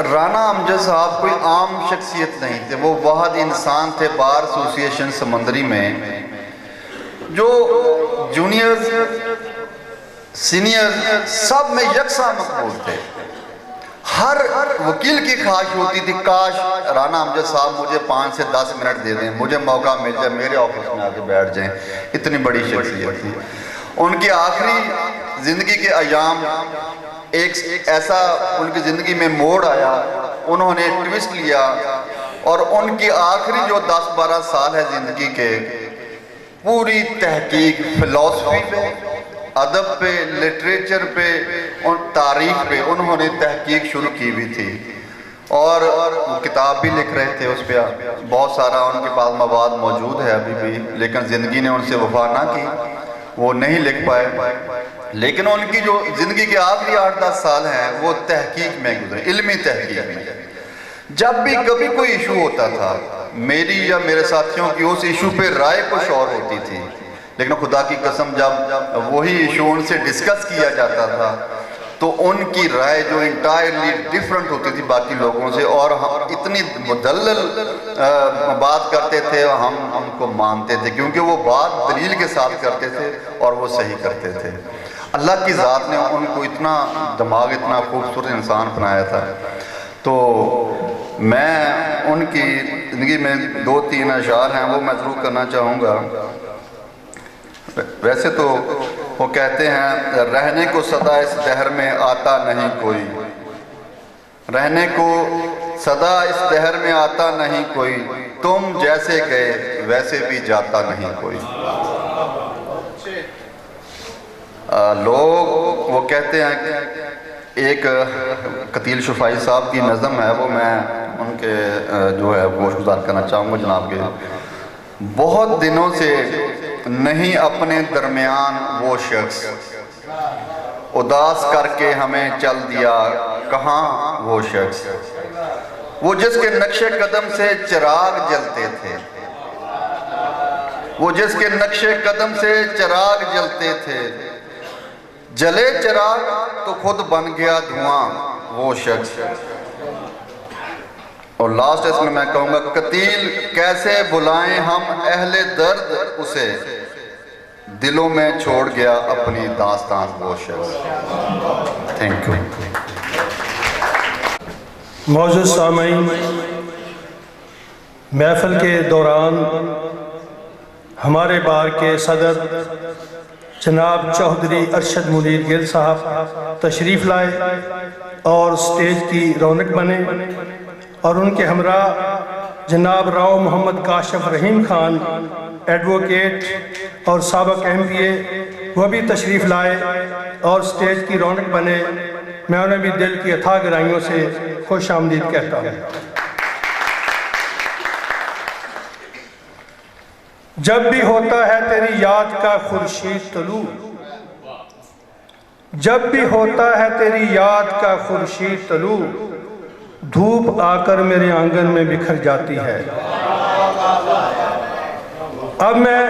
राना अमजद साहब कोई आम शख्सियत नहीं थे, वो वाहिद इंसान थे बार एसोसिएशन समंदरी में जो जूनियर सीनियर सब में यकसा मकबूल थे। हर वकील की ख्वाहिश होती थी काश राना अमजद साहब मुझे 5 से 10 मिनट दे दें, मुझे मौका मिल जाए, मेरे ऑफिस में आके बैठ जाएं। इतनी बड़ी शख्सियत थी। उनकी आखिरी ज़िंदगी के अयाम एक ऐसा उनकी ज़िंदगी में मोड़ आया, उन्होंने ट्विस्ट लिया और उनकी आखिरी जो 10-12 साल है ज़िंदगी के, पूरी तहकीक फ़िलासफ़ी पे, अदब पे, लिटरेचर पे और तारीख पे उन्होंने तहकीक शुरू की हुई थी और वो किताब भी लिख रहे थे। उस पर बहुत सारा उनके पास मवाद मौजूद है अभी भी, लेकिन ज़िंदगी ने उनसे वफा ना की, वो नहीं लिख पाए। लेकिन उनकी जो ज़िंदगी के आखिरी 8-10 साल हैं वो तहकीक में गुजरे, इल्मी तहकीक में। जब भी कभी कोई इशू होता था, मेरी या मेरे साथियों की उस इशू पे राय कुछ और होती थी, लेकिन खुदा की कसम जब वही इशू उनसे डिस्कस किया जाता था तो उनकी राय जो इंटायरली डिफरेंट होती थी बाकी लोगों से, और हम इतनी मुदल्लल बात करते थे, हम उनको मानते थे क्योंकि वो बात दलील के साथ करते थे और वो सही करते थे। अल्लाह की ज़ात ने उनको इतना दिमाग, इतना खूबसूरत इंसान बनाया था। तो मैं उनकी ज़िंदगी में 2-3 अशार हैं वो मैं ज़रूर करना चाहूँगा। वैसे तो वो कहते हैं, रहने को सदा इस दहर में आता नहीं कोई, रहने को सदा इस दहर में आता नहीं कोई, तुम जैसे गए वैसे भी जाता नहीं कोई। लोग वो कहते हैं कि एक कतील शुफाई साहब की नज़म है, वो मैं उनके जो है गोशगुजार करना चाहूँगा जनाब के। बहुत दिनों से नहीं अपने दरमियान वो शख्स, उदास करके हमें चल दिया कहाँ वो शख्स, वो जिसके नक्शे कदम से चिराग जलते थे, वो जिसके नक्शे कदम से चिराग जलते थे, जले चिराग तो खुद बन गया धुआं वो शख्स। और लास्ट इसमें मैं कहूँगा, कतील कैसे बुलाएं हम अहले दर्द उसे, दिलों में छोड़ गया अपनी दास्तान वो शख्स। Thank you. मौजूद सामीन, महफिल के दौरान हमारे बार के सदर जनाब चौधरी अरशद मुनीर गिल साहब तशरीफ़ लाए और स्टेज की रौनक बने, और उनके हमरा जनाब राव मोहम्मद काशिफ रहीम खान एडवोकेट और साबक MPA वह भी तशरीफ़ लाए और स्टेज की रौनक बने। मैं उन्हें भी दिल की अथाह गहराइयों से खुश आमदीद कहता हूँ। जब भी होता है तेरी याद का खुर्शीद तलू, जब भी होता है तेरी याद का खुर्शीद तलू, धूप आकर मेरे आंगन में बिखर जाती है। अब मैं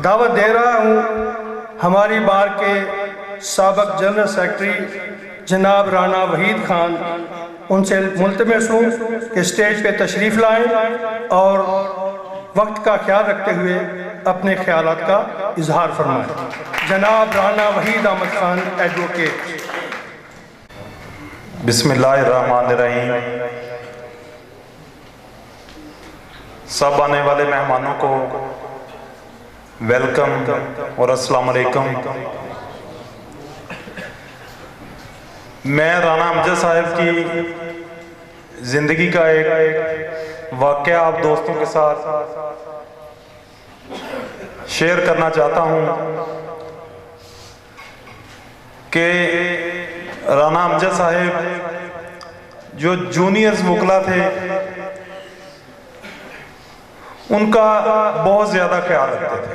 दावत दे रहा हूँ हमारी बार के साबक जनरल सेक्रेटरी जनाब राना वहीद खान, उनसे मुल्तमस हूँ कि स्टेज पे तशरीफ़ लाएं और वक्त का ख्याल रखते हुए अपने ख्यालात का इजहार फरमाएं। जनाब राना वहीद अहमद खान एडवोकेट। बिस्मिल्लाहिर्रहमानिर्रहीम। सब आने वाले मेहमानों को वेलकम और अस्सलाम वालेकुम। मैं राना अमजद साहब की ज़िंदगी का एक वाक़या आप दोस्तों के साथ शेयर करना चाहता हूँ कि राना अमजद साहब जो जूनियर्स वकला थे उनका बहुत ज़्यादा ख्याल रखते थे।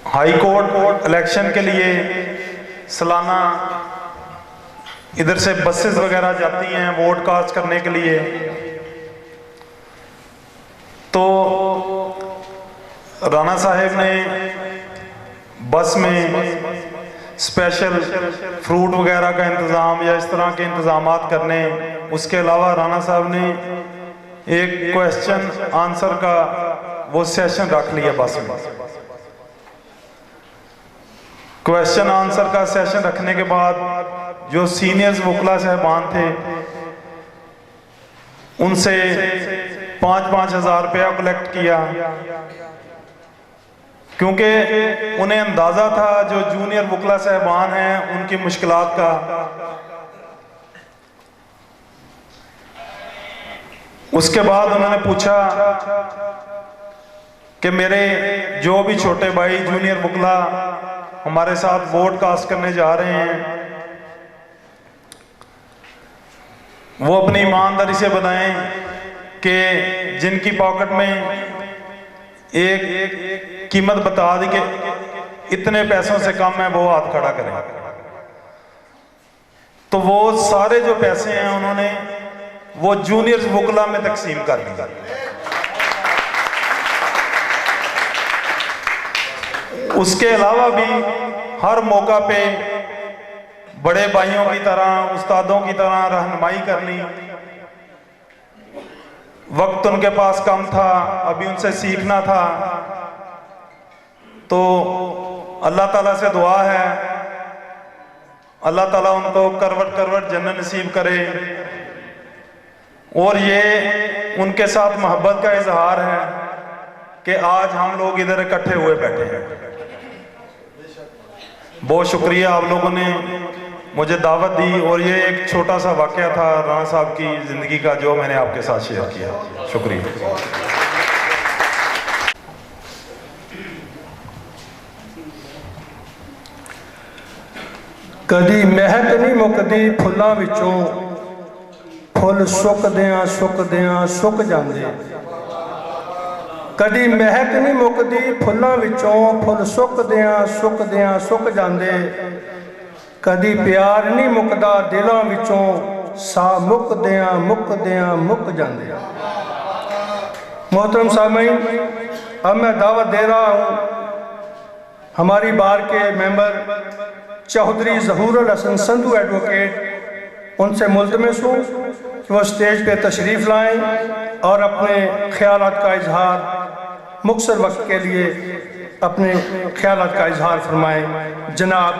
हाई कोर्ट इलेक्शन के लिए सालाना इधर से बसेस वगैरह जाती हैं वोट कास्ट करने के लिए, तो राना साहब ने बस में स्पेशल फ्रूट वगैरह का इंतज़ाम या इस तरह के इंतज़ामात करने, उसके अलावा राना साहब ने एक क्वेश्चन आंसर का वो सेशन रख लिया बस में। क्वेश्चन आंसर का सेशन रखने के बाद जो सीनियर्स वकला साहबान थे उनसे 5-5 हज़ार रुपया कलेक्ट किया, क्योंकि उन्हें अंदाज़ा था जो जूनियर वकला साहबान हैं उनकी मुश्किलात का। उसके बाद उन्होंने पूछा कि मेरे जो भी छोटे भाई जूनियर वकला हमारे साथ वोट कास्ट करने जा रहे हैं वो अपनी ईमानदारी से बताएं कि जिनकी पॉकेट में एक कीमत बता दी कि इतने पैसों से कम है वो हाथ खड़ा करें। तो वो सारे जो पैसे हैं उन्होंने वो जूनियर्स वकला में तकसीम कर दिया। उसके अलावा भी हर मौका पे बड़े भाइयों की तरह उस्तादों की तरह रहनुमाई करनी। वक्त उनके पास कम था, अभी उनसे सीखना था, तो अल्लाह ताला से दुआ है अल्लाह ताला उनको करवट करवट जन्नत नसीब करे। और ये उनके साथ मोहब्बत का इजहार है कि आज हम लोग इधर इकट्ठे हुए बैठे हैं। बहुत शुक्रिया आप लोगों ने मुझे दावत दी, और ये एक छोटा सा वाक़या था राना साहब की ज़िंदगी का जो मैंने आपके साथ शेयर किया। शुक्रिया। कदी महक नहीं मुकदी फुल्लां विचों, फुल सुकदियां सुकदियां सुक जांदे। कदी महक नहीं मुकदी फुल्लां विचों, फुल सुकदियां सुकदियां सुक जांदे। कदी प्यार नहीं मुकदा दिलों विचों, सा मुकदियां मुकदियां मुक जांदे। मोहतरम सामीन, अब मैं दावत दे रहा हूँ हमारी बार के मेंबर चौधरी ज़हूरुल हसन संधू एडवोकेट, उनसे मुल्तमस हूँ कि वो स्टेज पे तशरीफ़ लाएं और अपने ख्यालात का इजहार मुख्तर वक्त के लिए अपने ख्यालात का इजहार फरमाएं। जनाब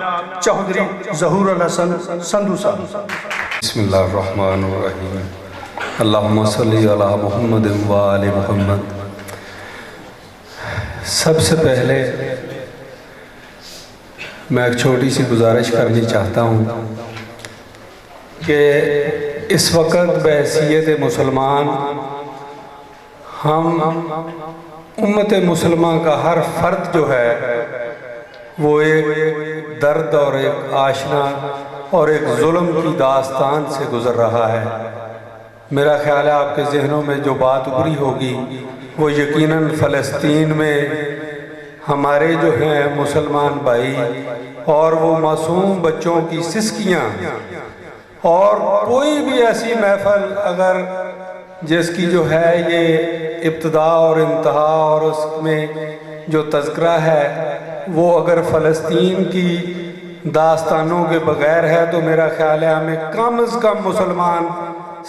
चौधरी ज़हूरुल हसन संधू साहब। बिस्मिल्लाहिर्रहमानिर्रहीम। अल्लाहुम्मा सल्ली अला मुहम्मद व आले मुहम्मद। सबसे पहले मैं एक छोटी सी गुजारिश करनी चाहता हूँ कि इस वक्त बहैसियत मुसलमान हम उम्मत मुसलमान का हर फ़र्द जो है वो एक दर्द और एक आशना और एक जुल्म की दास्तान से गुज़र रहा है। मेरा ख्याल है आपके जहनों में जो बात उभरी होगी वो यकीनन फ़लस्तीन में हमारे जो हैं मुसलमान भाई और वो मासूम बच्चों की सिसकियाँ, और कोई भी ऐसी महफल अगर जिसकी जो है ये इब्तिदा और इंतहा और उसमें जो तज़किरा है वो अगर फ़लस्तीन की दास्तानों के बग़ैर है तो मेरा ख्याल है हमें कम से कम मुसलमान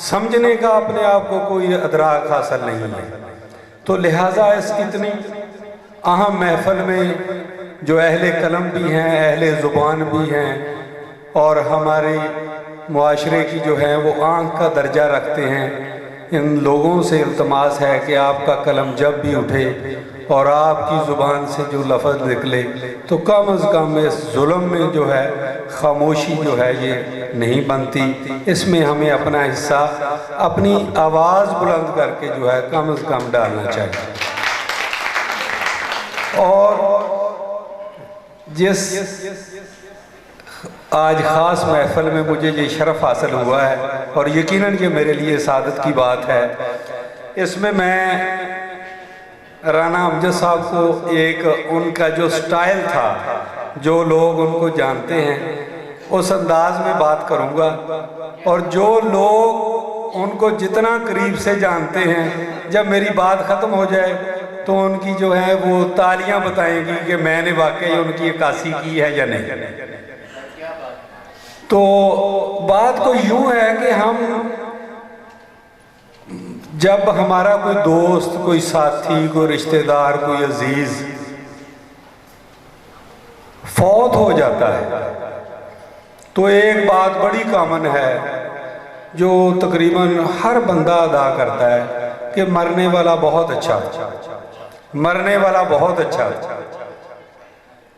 समझने का अपने आप को कोई अदराक हासिल नहीं है। तो लिहाजा इस इतनी अहम महफल में जो अहले कलम भी हैं, अहले ज़ुबान भी हैं और हमारे मुआशरे की जो है वो आँख का दर्जा रखते हैं, इन लोगों से इल्तमास है कि आपका कलम जब भी उठे और आपकी ज़ुबान से जो लफ्ज़ निकले तो कम अज़ कम इस जुल्म में जो है खामोशी जो है ये नहीं बनती। इसमें हमें अपना हिस्सा अपनी आवाज़ बुलंद करके जो है कम अज़ कम डालना चाहिए। और जिस आज ख़ास महफ़िल में मुझे ये शरफ़ हासिल हुआ है और यकीनन ये मेरे लिए सादत की बात है, इसमें मैं राना अमजद साहब को एक उनका जो स्टाइल था, जो लोग उनको जानते हैं उस अंदाज में बात करूँगा, और जो लोग उनको जितना करीब से जानते हैं जब मेरी बात ख़त्म हो जाए तो उनकी जो है वो तालियां बताएंगी कि मैंने वाकई उनकी अक्कासी की है या नहीं। तो बात को यूं है कि हम जब हमारा कोई दोस्त, कोई साथी, कोई रिश्तेदार, कोई अजीज फौत हो जाता है तो एक बात बड़ी कॉमन है जो तकरीबन हर बंदा अदा करता है कि मरने वाला बहुत अच्छा, मरने वाला बहुत अच्छा।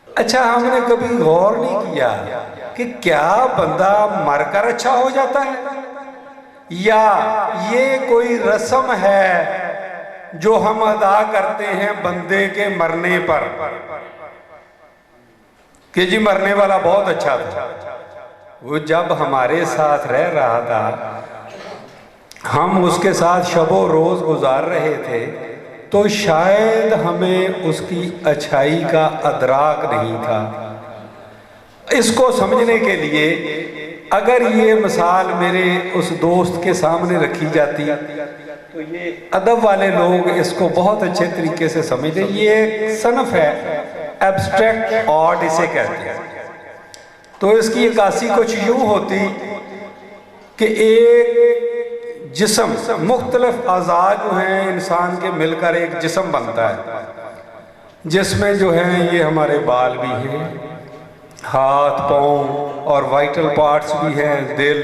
अच्छा, हमने कभी गौर नहीं किया कि क्या बंदा मरकर अच्छा हो जाता है या ये कोई रस्म है जो हम अदा करते हैं बंदे के मरने पर कि जी मरने वाला बहुत अच्छा था। वो जब हमारे साथ रह रहा था, हम उसके साथ शबो रोज गुजार रहे थे, तो शायद हमें उसकी अच्छाई का अदराक नहीं था। इसको समझने के लिए अगर ये मिसाल मेरे उस दोस्त के सामने रखी जाती तो ये अदब वाले लोग इसको बहुत अच्छे तरीके से समझते। ये एक सनफ है, एब्स्ट्रैक्ट आर्ट इसे कहते हैं। तो इसकी अक्कासी कुछ यूँ होती कि एक जिस्म, मुख्तलिफ अज़ा जो हैं इंसान के मिलकर एक जिस्म बनता है, जिसमें जो है ये हमारे बाल भी हैं, हाथ पाँव और वाइटल पार्ट्स भी हैं, दिल,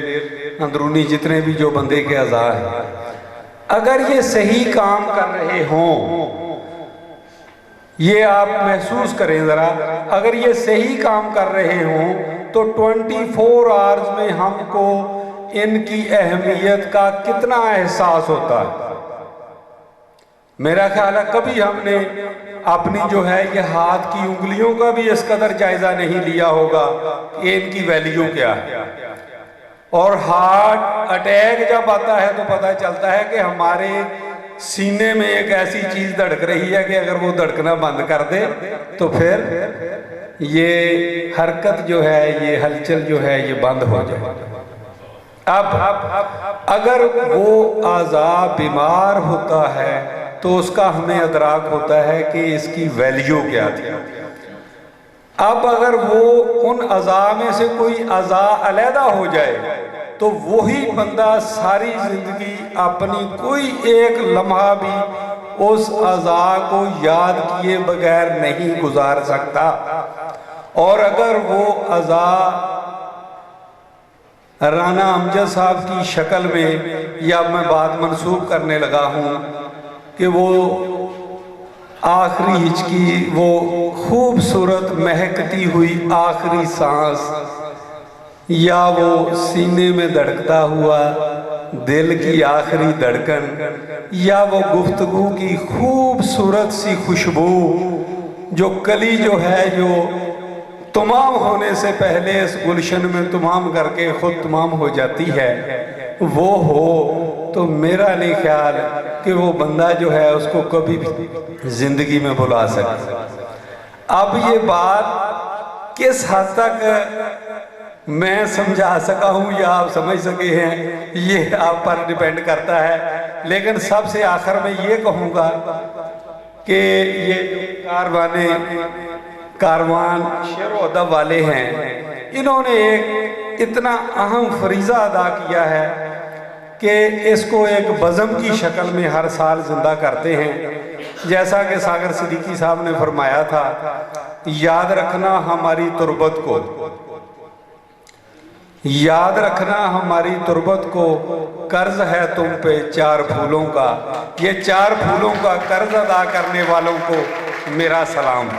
अंदरूनी जितने भी जो बंदे के अज़ा हैं। अगर ये सही काम कर रहे हों, ये आप महसूस करें ज़रा, अगर ये सही काम कर रहे हों तो 24 आवर्स में हमको इनकी अहमियत का कितना एहसास होता है। मेरा ख्याल है कभी हमने अपनी जो है ये हाथ की उंगलियों का भी इस कदर जायजा नहीं लिया होगा कि इनकी वैल्यू क्या है। और हार्ट अटैक जब आता है तो पता चलता है कि हमारे सीने में एक ऐसी चीज धड़क रही है कि अगर वो धड़कना बंद कर दे तो फिर ये हरकत जो है, ये हलचल जो है ये बंद हो जाए। अब अगर वो आज़ा बीमार होता है तो उसका हमें अदराक होता है कि इसकी वैल्यू क्या थी। अब अगर वो उन अज़ा में से कोई अज़ा अलहदा हो जाए तो वही बंदा सारी जिंदगी अपनी कोई एक लम्हा भी उस अज़ा को याद किए बगैर नहीं गुजार सकता। और अगर वो अज़ा राना अमजद साहब की शक्ल में, या मैं बात मंसूब करने लगा हूँ कि वो आखिरी हिचकी, वो खूबसूरत महकती हुई आखिरी सांस, या वो सीने में धड़कता हुआ दिल की आखिरी धड़कन, या वो गुफ्तगू की खूबसूरत सी खुशबू जो कली जो है जो तमाम होने से पहले इस गुलशन में तमाम करके खुद तमाम हो जाती है, वो हो तो मेरा नहीं ख्याल कि वो बंदा जो है उसको कभी भी जिंदगी में भुला सके। अब ये बात किस हद तक मैं समझा सका हूँ या आप समझ सके हैं, ये आप पर डिपेंड करता है। लेकिन सबसे आखिर में ये कहूँगा कि ये कारवान शेर व अदब वाले हैं, इन्होंने एक इतना अहम फरीज़ा अदा किया है कि इसको एक बज़म की शक्ल में हर साल जिंदा करते हैं। जैसा कि सागर सिद्दीकी साहब ने फरमाया था, याद रखना हमारी तुरबत को, याद रखना हमारी तुरबत को, कर्ज है तुम पे 4 फूलों का। ये 4 फूलों का कर्ज अदा करने वालों को मेरा सलाम।